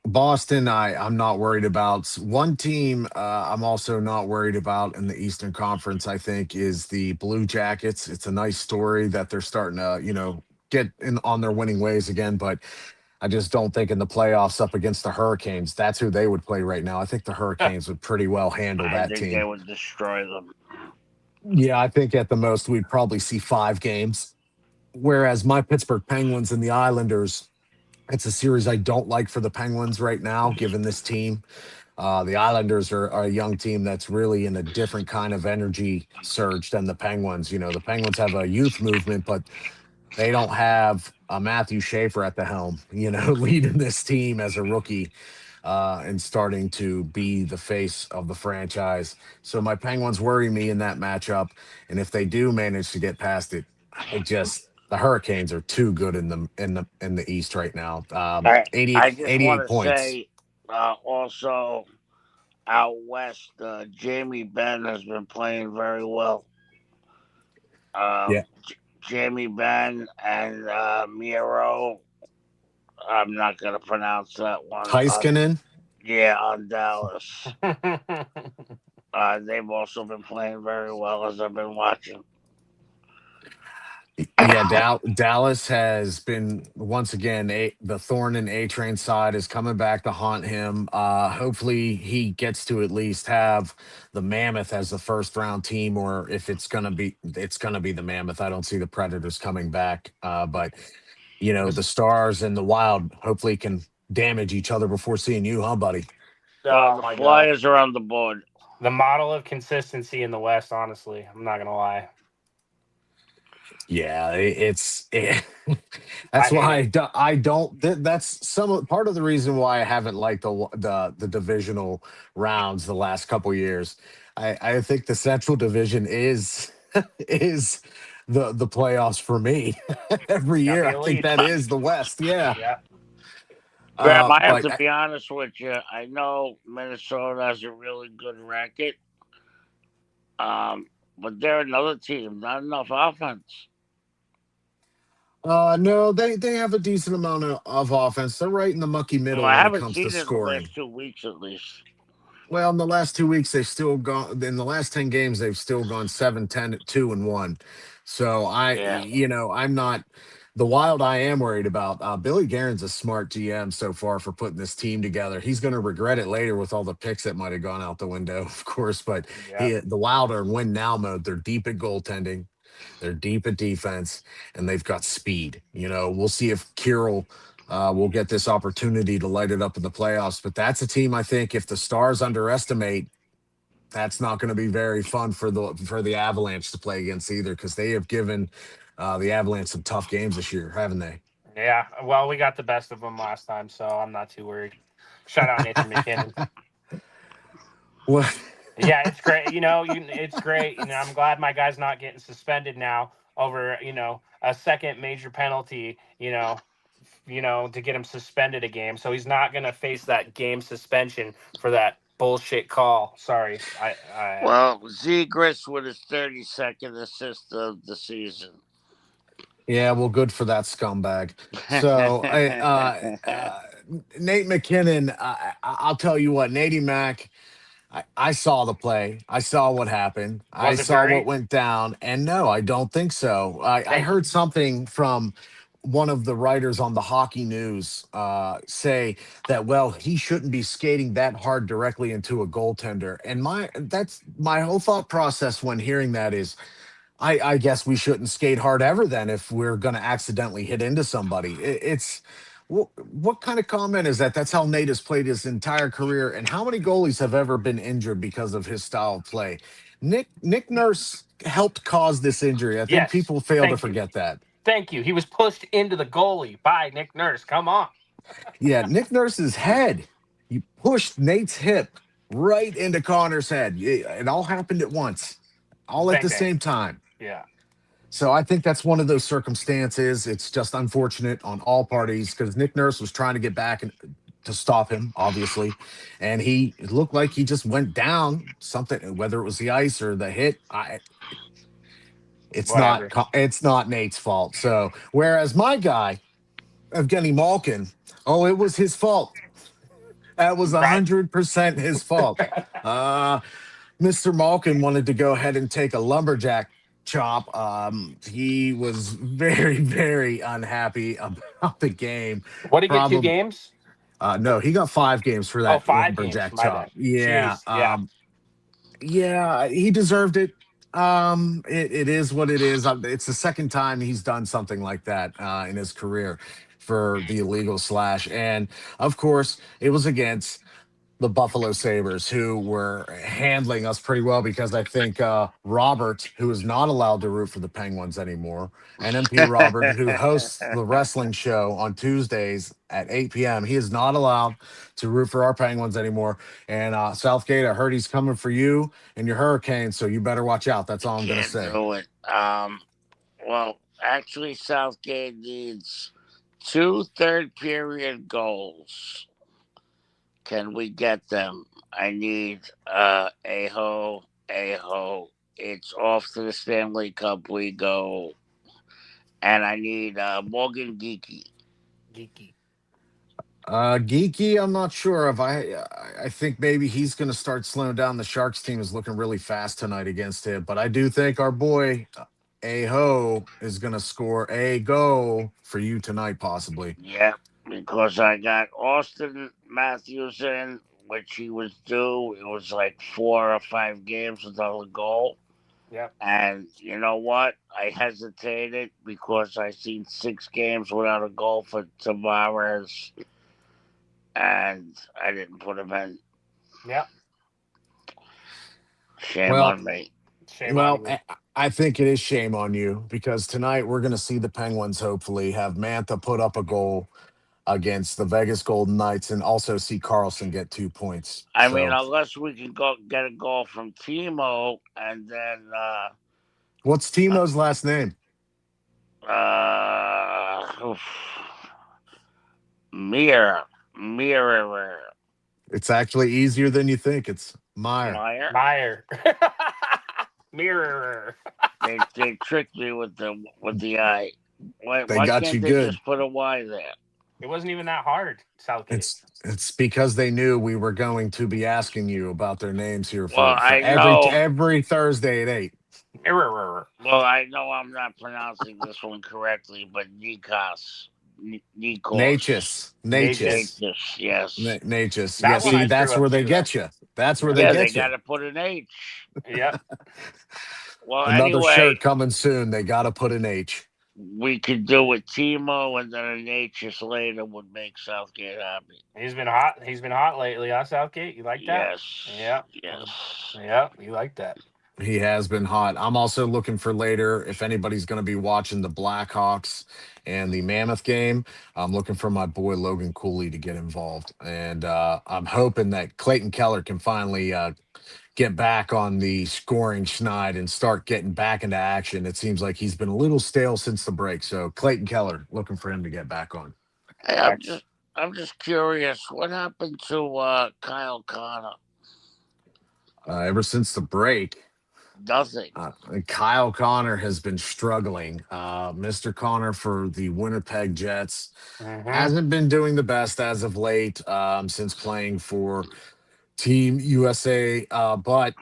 Boston, I'm not worried about. One team I'm also not worried about in the Eastern Conference, I think, is the Blue Jackets. It's a nice story that they're starting to, get in on their winning ways again, but I just don't think in the playoffs up against the Hurricanes, that's who they would play right now. I think the Hurricanes would pretty well handle I that think they team. would destroy them. Yeah, I think at the most we'd probably see 5 games. Whereas my Pittsburgh Penguins and the Islanders, it's a series I don't like for the Penguins right now, given this team. The Islanders are a young team that's really in a different kind of energy surge than the Penguins. The Penguins have a youth movement, but they don't have a Matthew Schaefer at the helm, leading this team as a rookie and starting to be the face of the franchise. So my Penguins worry me in that matchup. And if they do manage to get past it, the Hurricanes are too good in the East right now. I just 88 want to points. say also out west, Jamie Benn has been playing very well. Yeah. Jamie Benn and Miro. I'm not going to pronounce that one. Heiskanen? On Dallas. They've also been playing very well as I've been watching. Yeah, Dallas has been once again the thorn in A Train side is coming back to haunt him. Hopefully he gets to at least have the Mammoth as the first round team, or if it's gonna be the Mammoth. I don't see the Predators coming back, but the Stars and the Wild hopefully can damage each other before seeing you, huh, buddy? Oh, the Flyers are on the board. The model of consistency in the West, honestly. I'm not going to lie. Yeah, that's why I don't. That's part of the reason why I haven't liked the divisional rounds the last couple years. I think the Central Division is is the playoffs for me every year. I think that is the West. Yeah. Yeah. Graham, I have to be honest with you. I know Minnesota has a really good record, but they're another team. Not enough offense. No, they have a decent amount of offense. They're right in the mucky middle when it comes to scoring. In the last 2 weeks, at least. Well, in the last 2 weeks, they've still gone. In the last 10 games, they've still gone 7-10-2-1. So I'm not. The Wild I am worried about. Billy Guerin's a smart GM so far for putting this team together. He's going to regret it later with all the picks that might have gone out the window, of course. But Yeah. the Wild are in win now mode. They're deep at goaltending, they're deep at defense, and they've got speed. We'll see if Kirill will get this opportunity to light it up in the playoffs. But that's a team I think if the Stars underestimate, that's not going to be very fun for the Avalanche to play against either, because they have given the Avalanche some tough games this year, haven't they? Yeah. Well, we got the best of them last time, so I'm not too worried. Shout out Nathan McKinnon. What? Yeah, it's great. It's great. I'm glad my guy's not getting suspended now over, a second major penalty, to get him suspended a game. So he's not going to face that game suspension for that bullshit call. Sorry. Well, Zegras with his 32nd assist of the season. Yeah, well, good for that scumbag. So, Nate McKinnon, I'll tell you what, Nady Mac, I saw the play. I saw what happened. I saw what went down. And no, I don't think so. I heard something from one of the writers on the Hockey News say that, well, he shouldn't be skating that hard directly into a goaltender. And that's my whole thought process when hearing that is, I guess we shouldn't skate hard ever then if we're going to accidentally hit into somebody. What kind of comment is that? That's how Nate has played his entire career. And how many goalies have ever been injured because of his style of play? Nick Nurse helped cause this injury. I think people fail to forget that. Thank you. He was pushed into the goalie by Nick Nurse. Come on. Yeah, Nick Nurse's head. He pushed Nate's hip right into Connor's head. It all happened at once, all at the same time. Yeah. So I think that's one of those circumstances. It's just unfortunate on all parties because Nick Nurse was trying to get back and to stop him, obviously, and it looked like he just went down something, whether it was the ice or the hit. It's not Nate's fault. So whereas my guy, Evgeny Malkin, it was his fault. That was 100% his fault. Mr. Malkin wanted to go ahead and take a lumberjack chop. He was very, very unhappy about the game. What did he get, 2 games? No, he got 5 games for that lumberjack chop. Yeah. Jeez, yeah, he deserved it. It is what it is. It's the second time he's done something like that in his career for the illegal slash. And of course, it was against the Buffalo Sabres, who were handling us pretty well because I think Robert, who is not allowed to root for the Penguins anymore, NMP Robert, who hosts the wrestling show on Tuesdays at 8 p.m., he is not allowed to root for our Penguins anymore. And Southgate, I heard he's coming for you and your Hurricanes, so you better watch out. That's all I'm going to say. Do it. Well, actually, Southgate needs 2 third-period goals. Can we get them? I need Aho. It's off to the Stanley Cup we go. And I need Morgan Geekie. Geeky, I'm not sure of. I think maybe he's going to start slowing down. The Sharks team is looking really fast tonight against him. But I do think our boy Aho is going to score a goal for you tonight, possibly. Yeah, because I got Austin Matthews in, which he was due. It was like 4 or 5 games without a goal. Yeah. And you know what? I hesitated because I seen 6 games without a goal for Tavares, and I didn't put him in. Yeah. Shame on me. Shame on you. I think it is shame on you because tonight we're going to see the Penguins hopefully have Mantha put up a goal against the Vegas Golden Knights and also see Carlson get 2 points. I mean, unless we can go get a goal from Timo and then what's Timo's last name? Mirror. It's actually easier than you think. It's Meyer. Mirror. They tricked me with the I. Why got can't you they good. just put a Y there? It wasn't even that hard, Southgate. It's because they knew we were going to be asking you about their names here Well, for every Thursday at 8. Well, I know I'm not pronouncing this one correctly, but Nikos. Natchez. Yes. Natchez. That Yeah, one I see, screw that's up where they too, though. get you. That's where they Yeah, they get you. got to put an H. Yep. Well, Another anyway, shirt coming soon. They got to put an H. we could do with Timo, and then an H just later would make Southgate happy. He's been hot. He's been hot lately, huh, Southgate? You like that? Yes. Yeah, you like that. He has been hot. I'm also looking for later, if anybody's going to be watching the Blackhawks and the Mammoth game, I'm looking for my boy Logan Cooley to get involved. And I'm hoping that Clayton Keller can finally get back on the scoring schneid and start getting back into action. It seems like he's been a little stale since the break. So Clayton Keller, looking for him to get back on. Hey, I'm just curious, what happened to Kyle Connor? Ever since the break, Nothing. Kyle Connor has been struggling. Mr. Connor for the Winnipeg Jets hasn't been doing the best as of late since playing for Team USA. But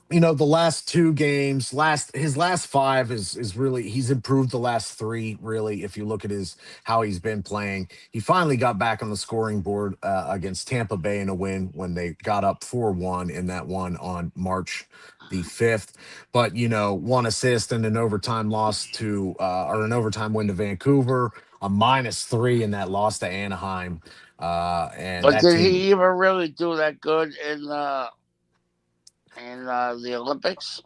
you know, the last two games, his last five is really, he's improved the last three. Really, if you look at how he's been playing, he finally got back on the scoring board against Tampa Bay in a win when they got up 4-1 in that one on March the 5th. But you know, one assist and an overtime loss to or an overtime win to Vancouver, a -3 in that loss to Anaheim. And But that did team, he even really do that good in the Olympics?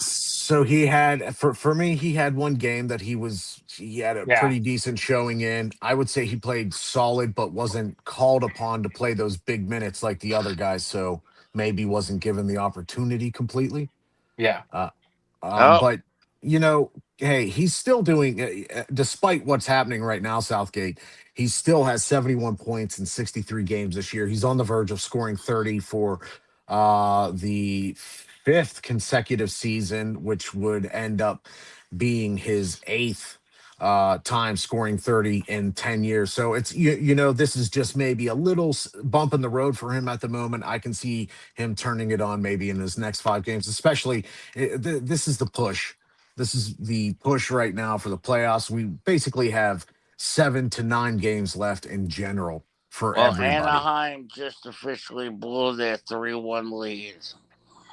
So he had for me, he had one game that he had a pretty decent showing in. I would say he played solid, but wasn't called upon to play those big minutes like the other guys. So maybe wasn't given the opportunity completely. Yeah. But you know, hey, he's still doing, despite what's happening right now, Southgate. He still has 71 points in 63 games this year. He's on the verge of scoring 30 for the fifth consecutive season, which would end up being his eighth time scoring 30 in 10 years. So it's, you know, this is just maybe a little bump in the road for him at the moment. I can see him turning it on maybe in his next 5 games, especially this is the push. This is the push right now for the playoffs. We basically have 7 to 9 games left in general for everybody. Anaheim just officially blew their 3-1 lead.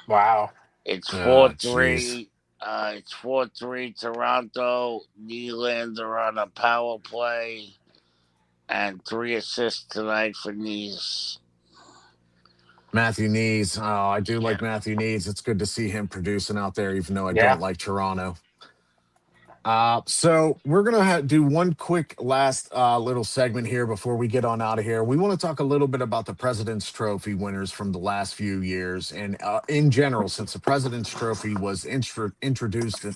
Wow. It's 4-3. It's 4-3 Toronto. Nylander on a power play. And 3 assists tonight for Knees. Matthew Knees. Oh, I do like Matthew Knees. It's good to see him producing out there, even though I don't like Toronto. So we're gonna do one quick last little segment here before we get on out of here. We want to talk a little bit about the President's Trophy winners from the last few years, and in general, since the President's Trophy was introduced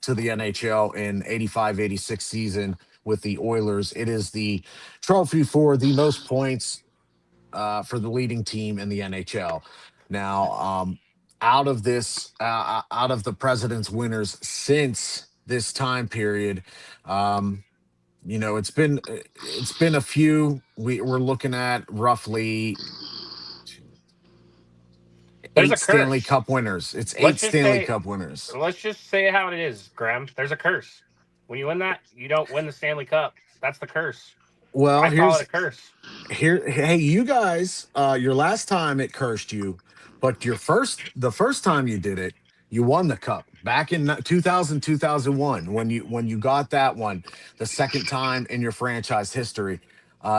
to the NHL in 85-86 season with the Oilers, it is the trophy for the most points for the leading team in the NHL. Now, out of the President's winners since this time period, you know, it's been a few. We're looking at roughly There's 8 Stanley Cup winners. It's 8 Stanley Cup winners. Let's just say how it is, Graham. There's a curse. When you win that, you don't win the Stanley Cup. That's the curse. Well, I call it a curse. Hey, you guys, your last time it cursed you, but the first time you did it, you won the cup back in 2001 when you got that one, the second time in your franchise history.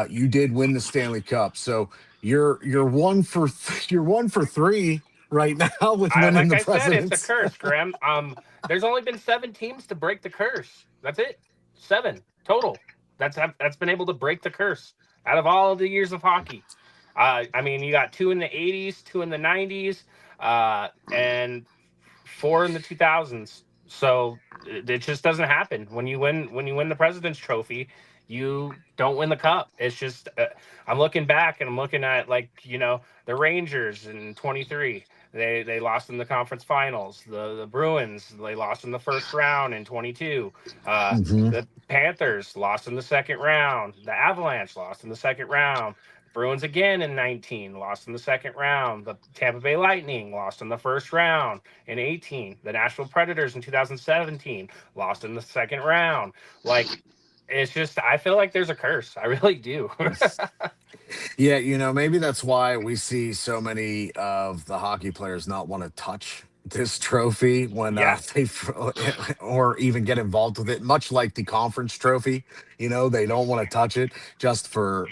You did win the Stanley Cup, so you're 1 for 3 right now with winning the Presidents. Said, it's a curse, Graham. There's only been 7 teams to break the curse. That's it. 7 total. That's been able to break the curse out of all of the years of hockey. I mean, you got 2 in the 80s, 2 in the 90s, and 4 in the 2000s. So it just doesn't happen. When you win the President's Trophy, you don't win the cup. It's just I'm looking back and I'm looking at, like, you know, the Rangers in 23. They lost in the conference finals. The Bruins, they lost in the first round in 22. The Panthers lost in the second round. The Avalanche lost in the second round. Bruins again in 19, lost in the second round. The Tampa Bay Lightning lost in the first round in 18. The Nashville Predators in 2017 lost in the second round. Like, it's just, I feel like there's a curse. I really do. Yeah, maybe that's why we see so many of the hockey players not want to touch this trophy when Yeah. or even get involved with it. Much like the conference trophy, they don't want to touch it just for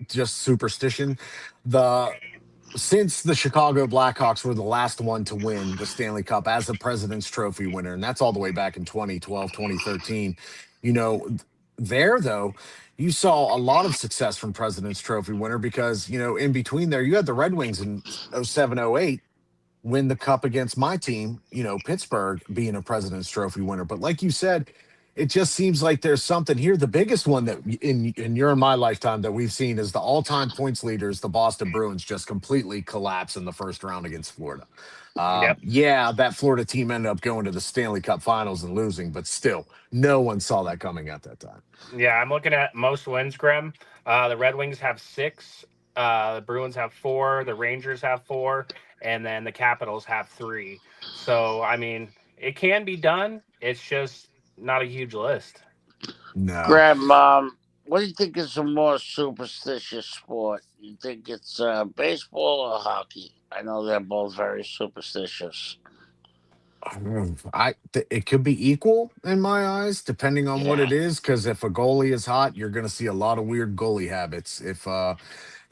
just superstition. The Since the Chicago Blackhawks were the last one to win the Stanley Cup as a President's Trophy winner, and that's all the way back in 2012, 2013. You know, there though, you saw a lot of success from President's Trophy winner because, in between there, you had the Red Wings in '07, '08 win the cup against my team, Pittsburgh being a President's Trophy winner. But like you said, it just seems like there's something here. The biggest one that in your and my lifetime that we've seen is the all-time points leaders, the Boston Bruins, just completely collapse in the first round against Florida. Yep. Yeah, that Florida team ended up going to the Stanley Cup Finals and losing, but still, no one saw that coming at that time. Yeah, I'm looking at most wins, Graham. The Red Wings have 6. The Bruins have 4. The Rangers have 4. And then the Capitals have 3. So, I mean, it can be done. It's just not a huge list. No. Graham, what do you think is a more superstitious sport? You think it's baseball or hockey? I know they're both very superstitious. It could be equal in my eyes, depending on what Yeah. it is. Because if a goalie is hot, you're going to see a lot of weird goalie habits. If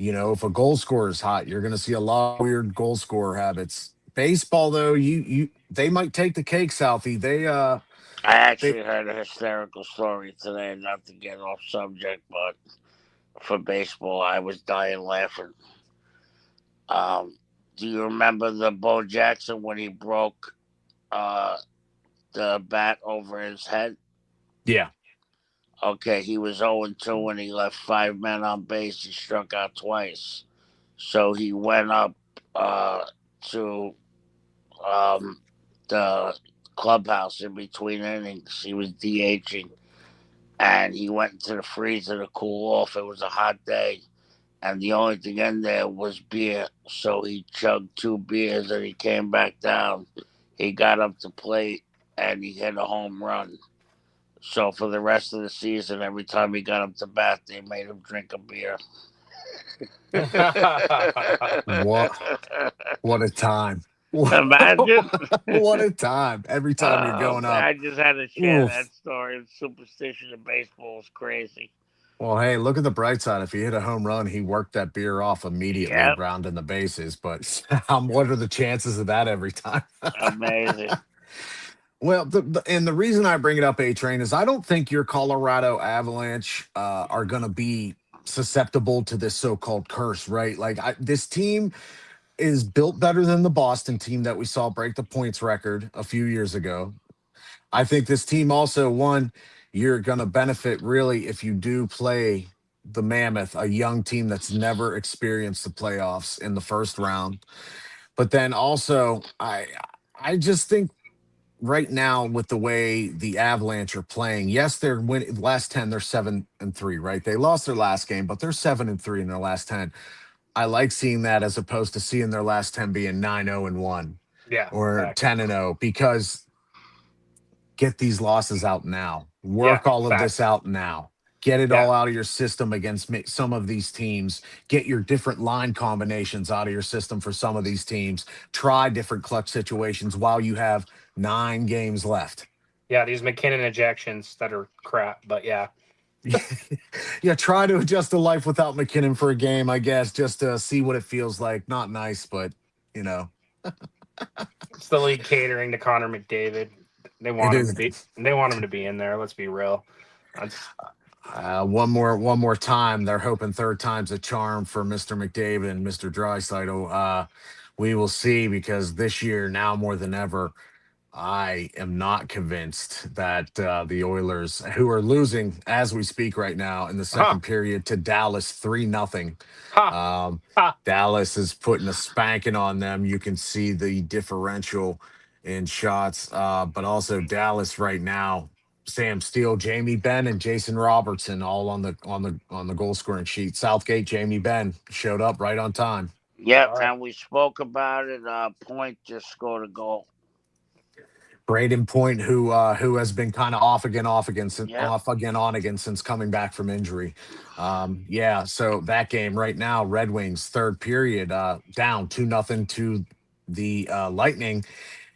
if a goal scorer is hot, you're going to see a lot of weird goal scorer habits. Baseball, though, they might take the cake, Southie. I actually heard a hysterical story today, not to get off subject, but for baseball, I was dying laughing. Do you remember the Bo Jackson when he broke the bat over his head? Yeah. Okay, he was 0-2 when he left 5 men on base. He struck out twice. So he went up to the clubhouse in between innings. He was DHing. And he went into the freezer to cool off. It was a hot day. And the only thing in there was beer. So he chugged 2 beers and he came back down. He got up to plate and he hit a home run. So for the rest of the season, every time he got up to bat, they made him drink a beer. What a time. Imagine. What a time. Every time you're going up. I just had to share that story. Superstition in baseball is crazy. Well, hey, look at the bright side. If he hit a home run, he worked that beer off immediately, rounding the bases. But what are the chances of that every time? Amazing. Well, the reason I bring it up, A-Train, is I don't think your Colorado Avalanche are going to be susceptible to this so-called curse, right? Like, this team is built better than the Boston team that we saw break the points record a few years ago. I think this team also, you're going to benefit really if you do play the Mammoth, a young team that's never experienced the playoffs in the first round. But then also, I just think right now with the way the Avalanche are playing, yes, they're winning last 10, they're 7-3, right? They lost their last game, but they're 7-3 in their last 10. I like seeing that as opposed to seeing their last 10 being 9-0-1 or 10-0, because get these losses out now. Work all of this out now. Get it all out of your system against some of these teams. Get your different line combinations out of your system for some of these teams. Try different clutch situations while you have 9 games left. Yeah, these McKinnon ejections that are crap, but yeah. Yeah, try to adjust to life without McKinnon for a game, I guess, just to see what it feels like. Not nice, but, It's the league catering to Connor McDavid. They want him to be in there, let's be real. One more time. They're hoping third time's a charm for Mr. McDavid and Mr. Draisaitl. We will see, because this year, now more than ever, I am not convinced that the Oilers, who are losing as we speak right now in the second period to Dallas 3-0. Dallas is putting a spanking on them. You can see the differential in shots, but also Dallas right now, Sam Steele, Jamie Benn, and Jason Robertson all on the goal scoring sheet. Southgate, Jamie Benn showed up right on time. Yep, and we spoke about it. Point just scored a goal. Braden Point, who has been kind of off again, on again since coming back from injury. So that game right now, Red Wings third period, down 2-0 to the Lightning.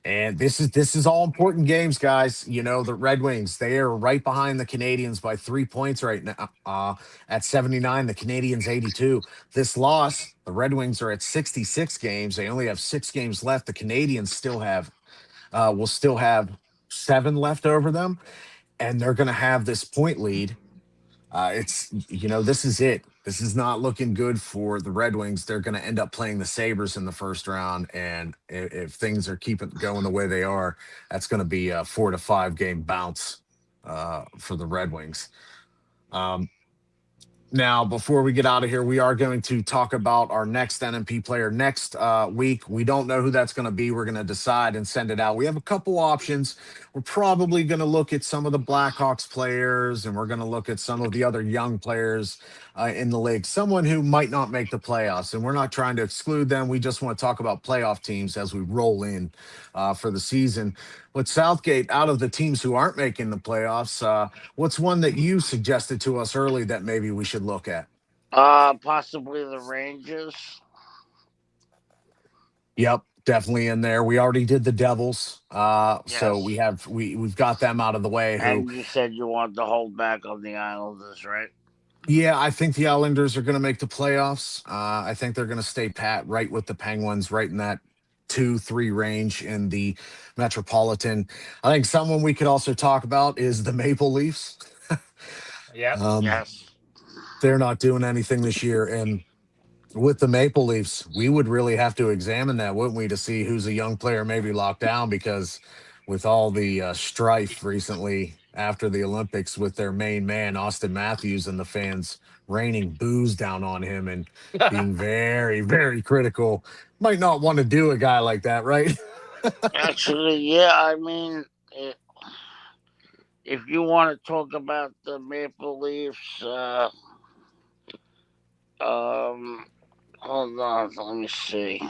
And this is all important games, guys. You know, the Red Wings, they are right behind the Canadians by 3 points right now at 79, the Canadians 82. This loss, the Red Wings are at 66 games. They only have 6 games left. The Canadians will still have 7 left over them, and they're going to have this point lead. This is it. This is not looking good for the Red Wings. They're going to end up playing the Sabres in the first round, and if things are keeping going the way they are, that's going to be a 4 to 5 game bounce for the Red Wings. Now, before we get out of here, we are going to talk about our next NMP player next week. We don't know who that's going to be. We're going to decide and send it out. We have a couple options. We're probably going to look at some of the Blackhawks players, and we're going to look at some of the other young players in the league. Someone who might not make the playoffs, and we're not trying to exclude them. We just want to talk about playoff teams as we roll in for the season. But Southgate, out of the teams who aren't making the playoffs, what's one that you suggested to us early that maybe we should look at? Possibly the Rangers. Yep, definitely in there. We already did the Devils, so we've got them out of the way. And you said you wanted to hold back on the Islanders, right? Yeah, I think the Islanders are going to make the playoffs. I think they're going to stay pat right with the Penguins, right in that 2-3 range in the Metropolitan. I think someone we could also talk about is the Maple Leafs. Yes. They're not doing anything this year, and with the Maple Leafs, we would really have to examine that, wouldn't we, to see who's a young player maybe locked down, because with all the strife recently after the Olympics with their main man, Austin Matthews, and the fans raining booze down on him and being very, very critical, might not want to do a guy like that, right? Actually, yeah, I mean, if you want to talk about the Maple Leafs, hold on, let me see.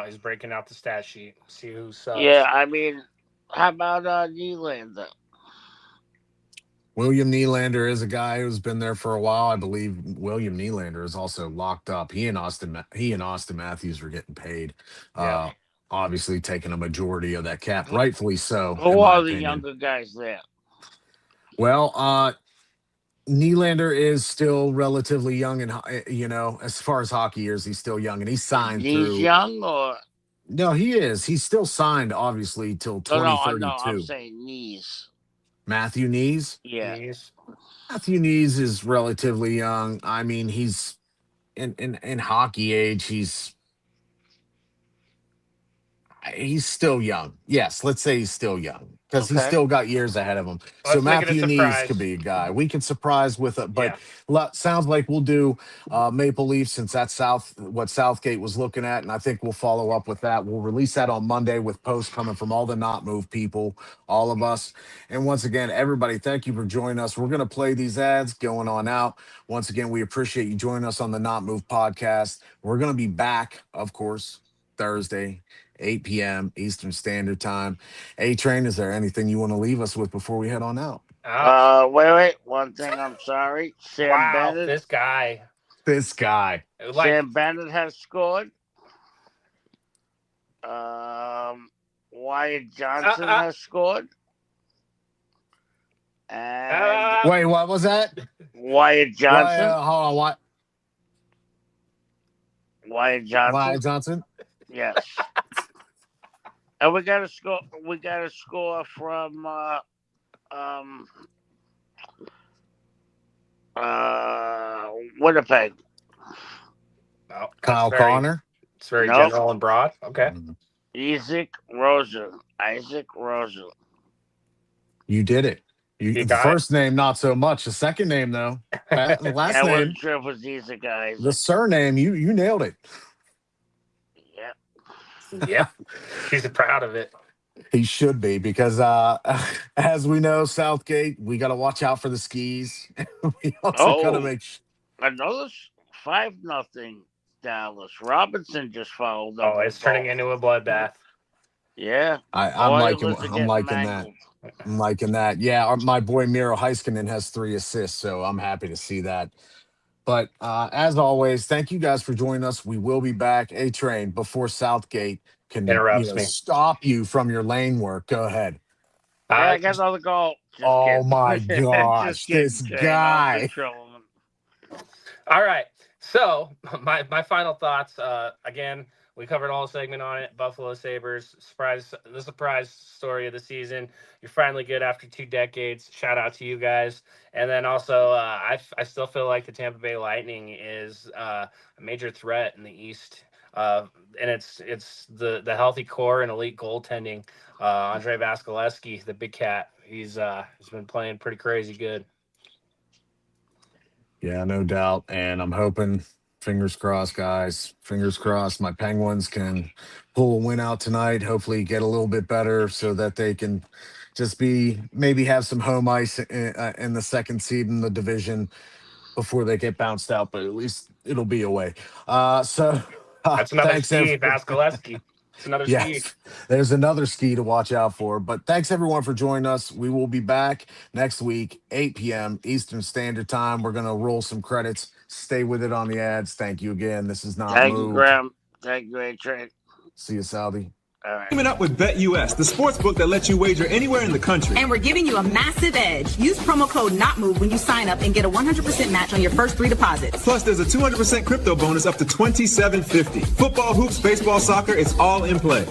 He's breaking out the stat sheet. See who sucks. Yeah, I mean, how about Nylander? William Nylander is a guy who's been there for a while. I believe William Nylander is also locked up. He and Austin Matthews were getting paid. Obviously taking a majority of that cap, rightfully so. Who are the younger guys there? Well, Nylander is still relatively young, and as far as hockey years, he's still young, and he's signed. He's young, or no? He is. He's still signed, obviously, till 2032. No, I'm saying Knees. Matthew Knees. Yeah. Matthew Knees is relatively young. I mean, he's in hockey age. He's still young. Yes, let's say he's still young, because he's still got years ahead of him. So Matthew Knees could be a guy we could surprise with it. But sounds like we'll do Maple Leafs, since that's what Southgate was looking at, and I think we'll follow up with that. We'll release that on Monday with posts coming from all the Not Move people, all of us. And once again, everybody, thank you for joining us. We're going to play these ads going on out. Once again, we appreciate you joining us on the Not Move podcast. We're going to be back, of course, Thursday, 8 p.m. Eastern Standard Time. A-Train, is there anything you want to leave us with before we head on out? Wait. One thing, I'm sorry. Sam Bennett. This guy. Sam Bennett has scored. Wyatt Johnson has scored. And wait, what was that? Wyatt Johnson. Hold on, what? Wyatt Johnson. Wyatt Johnson. Yes. And we got a score. We got a score from Winnipeg. Kyle Connor. It's very general and broad. Okay. Isaac Rosen. You did it. The first name, not so much. The second name, though. The last name. I wasn't sure if it was Isaac, guys. The surname, you nailed it. Yeah. He's proud of it. He should be because, as we know, Southgate, we got to watch out for the skis. We also got to Oh, make. another 5-0 Dallas. Robinson just followed up Oh, a it's turning goal. into a bloodbath. Yeah, I'm liking. Oilers are I'm getting liking that. mangled. I'm liking that. Yeah, my boy Miro Heiskanen has 3 assists, so I'm happy to see that. But as always, thank you guys for joining us. We will be back. A Train before Southgate can Interrupts me. stop you from your lane work. Go ahead. Yeah, I got another goal. Just Oh kidding. my Just gosh, kidding, this Train. I'm guy. just trolling. All right. So my final thoughts. Again, we covered all segment on it. Buffalo Sabres the surprise story of the season. You're finally good after 2 decades. Shout out to you guys. And then also, I still feel like the Tampa Bay Lightning is a major threat in the East. And it's the healthy core and elite goaltending. Andre Vasilevsky, the big cat, he's been playing pretty crazy good. Yeah, no doubt. And I'm hoping, fingers crossed, guys. Fingers crossed, my Penguins can pull a win out tonight. Hopefully, get a little bit better so that they can just maybe have some home ice in the second seed in the division before they get bounced out. But at least it'll be away. That's another Thanks, ski, Vasilevsky. It's another ski. Yes, there's another ski to watch out for. But thanks everyone for joining us. We will be back next week, 8 p.m. Eastern Standard Time. We're gonna roll some credits. Stay with it on the ads. Thank you again. This is Not Thank you, Moved. Graham. Thank you, A-Train. See you, Salvi. All right. Teaming up with BetUS, the sports book that lets you wager anywhere in the country. And we're giving you a massive edge. Use promo code NOTMOVE when you sign up and get a 100% match on your first 3 deposits. Plus, there's a 200% crypto bonus up to $27.50. Football, hoops, baseball, soccer, it's all in play.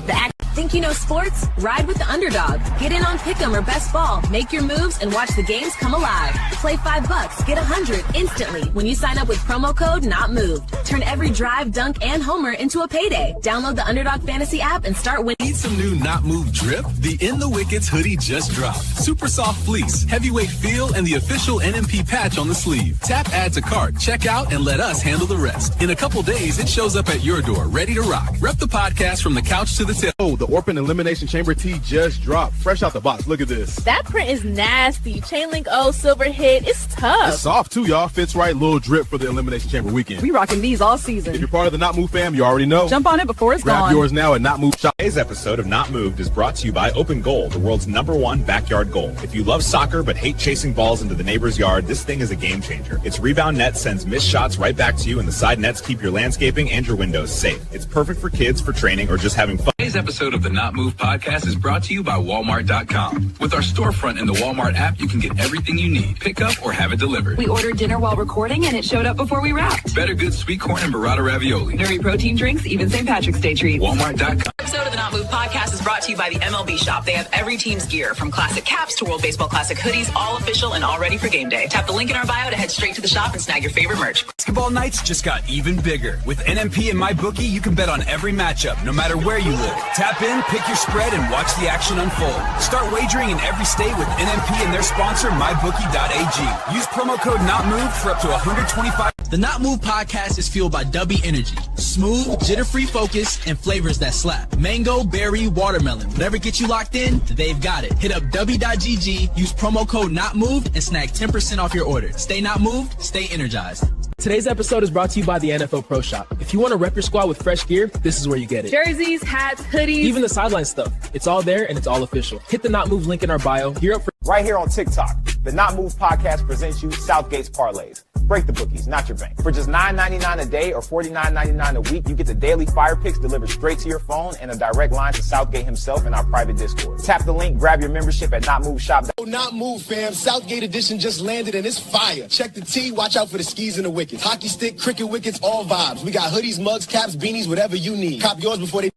Think you know sports? Ride with the underdog. Get in on Pick'em or Best Ball. Make your moves and watch the games come alive. Play $5, get 100 instantly when you sign up with promo code NOTMOVED. Turn every drive, dunk, and homer into a payday. Download the Underdog Fantasy app and start winning. Need some new Not Moved drip? The In the Wickets hoodie just dropped. Super soft fleece, heavyweight feel, and the official NMP patch on the sleeve. Tap add to cart, check out, and let us handle the rest. In a couple days, it shows up at your door, ready to rock. Rep the podcast from the couch to the tip. Oh, the Orphan Elimination Chamber tee just dropped. Fresh out the box. Look at this. That print is nasty. Chain link O, silver hit. It's tough. It's soft too, y'all. Fits right. Little drip for the Elimination Chamber weekend. We rocking these all season. If you're part of the Not Move fam, you already know. Jump on it before it's Grab gone. yours now at Not Move Shop. Today's episode of Not Moved is brought to you by Open Goal, the world's #1 backyard goal. If you love soccer but hate chasing balls into the neighbor's yard, this thing is a game changer. Its rebound net sends missed shots right back to you, and the side nets keep your landscaping and your windows safe. It's perfect for kids, for training, or just having fun. Today's episode of the Not Moved podcast is brought to you by Walmart.com. With our storefront in the Walmart app, you can get everything you need, pick up or have it delivered. We ordered dinner while recording and it showed up before we wrapped. Better good sweet corn and burrata ravioli. Nuri protein drinks, even St. Patrick's Day treats. Walmart.com. Episode of the Not Moved podcast is brought to you by the MLB Shop. They have every team's gear, from classic caps to World Baseball Classic hoodies, all official and all ready for game day. Tap the link in our bio to head straight to the shop and snag your favorite merch. Basketball nights just got even bigger. With NMP and MyBookie, you can bet on every matchup, no matter where you live. Tap in, pick your spread, and watch the action unfold. Start wagering in every state with NMP and their sponsor, MyBookie.ag. Use promo code NOTMOVED for up to $125. The Not Move podcast is fueled by Dubby Energy. Smooth, jitter-free focus, and flavors that slap. Mango, berry, watermelon. Whatever gets you locked in, they've got it. Hit up Dubby.gg, use promo code NOTMOVED, and snag 10% off your order. Stay not moved, stay energized. Today's episode is brought to you by the NFL Pro Shop. If you want to rep your squad with fresh gear, this is where you get it. Jerseys, hats, hoodies. Even the sideline stuff. It's all there and it's all official. Hit the Not Move link in our bio. Gear up for right here on TikTok. The Not Move podcast presents you Southgate's Parlays. Break the bookies, not your bank. For just $9.99 a day or $49.99 a week, you get the daily fire picks delivered straight to your phone and a direct line to Southgate himself in our private Discord. Tap the link, grab your membership at NotMoveShop. Not Move, fam. Southgate edition just landed and it's fire. Check the tee, watch out for the skis and the wickets. Hockey stick, cricket wickets, all vibes. We got hoodies, mugs, caps, beanies, whatever you need. Cop yours before they...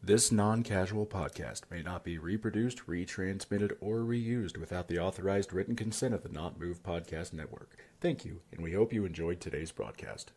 This non-casual podcast may not be reproduced, retransmitted, or reused without the authorized written consent of the Not Move Podcast Network. Thank you, and we hope you enjoyed today's broadcast.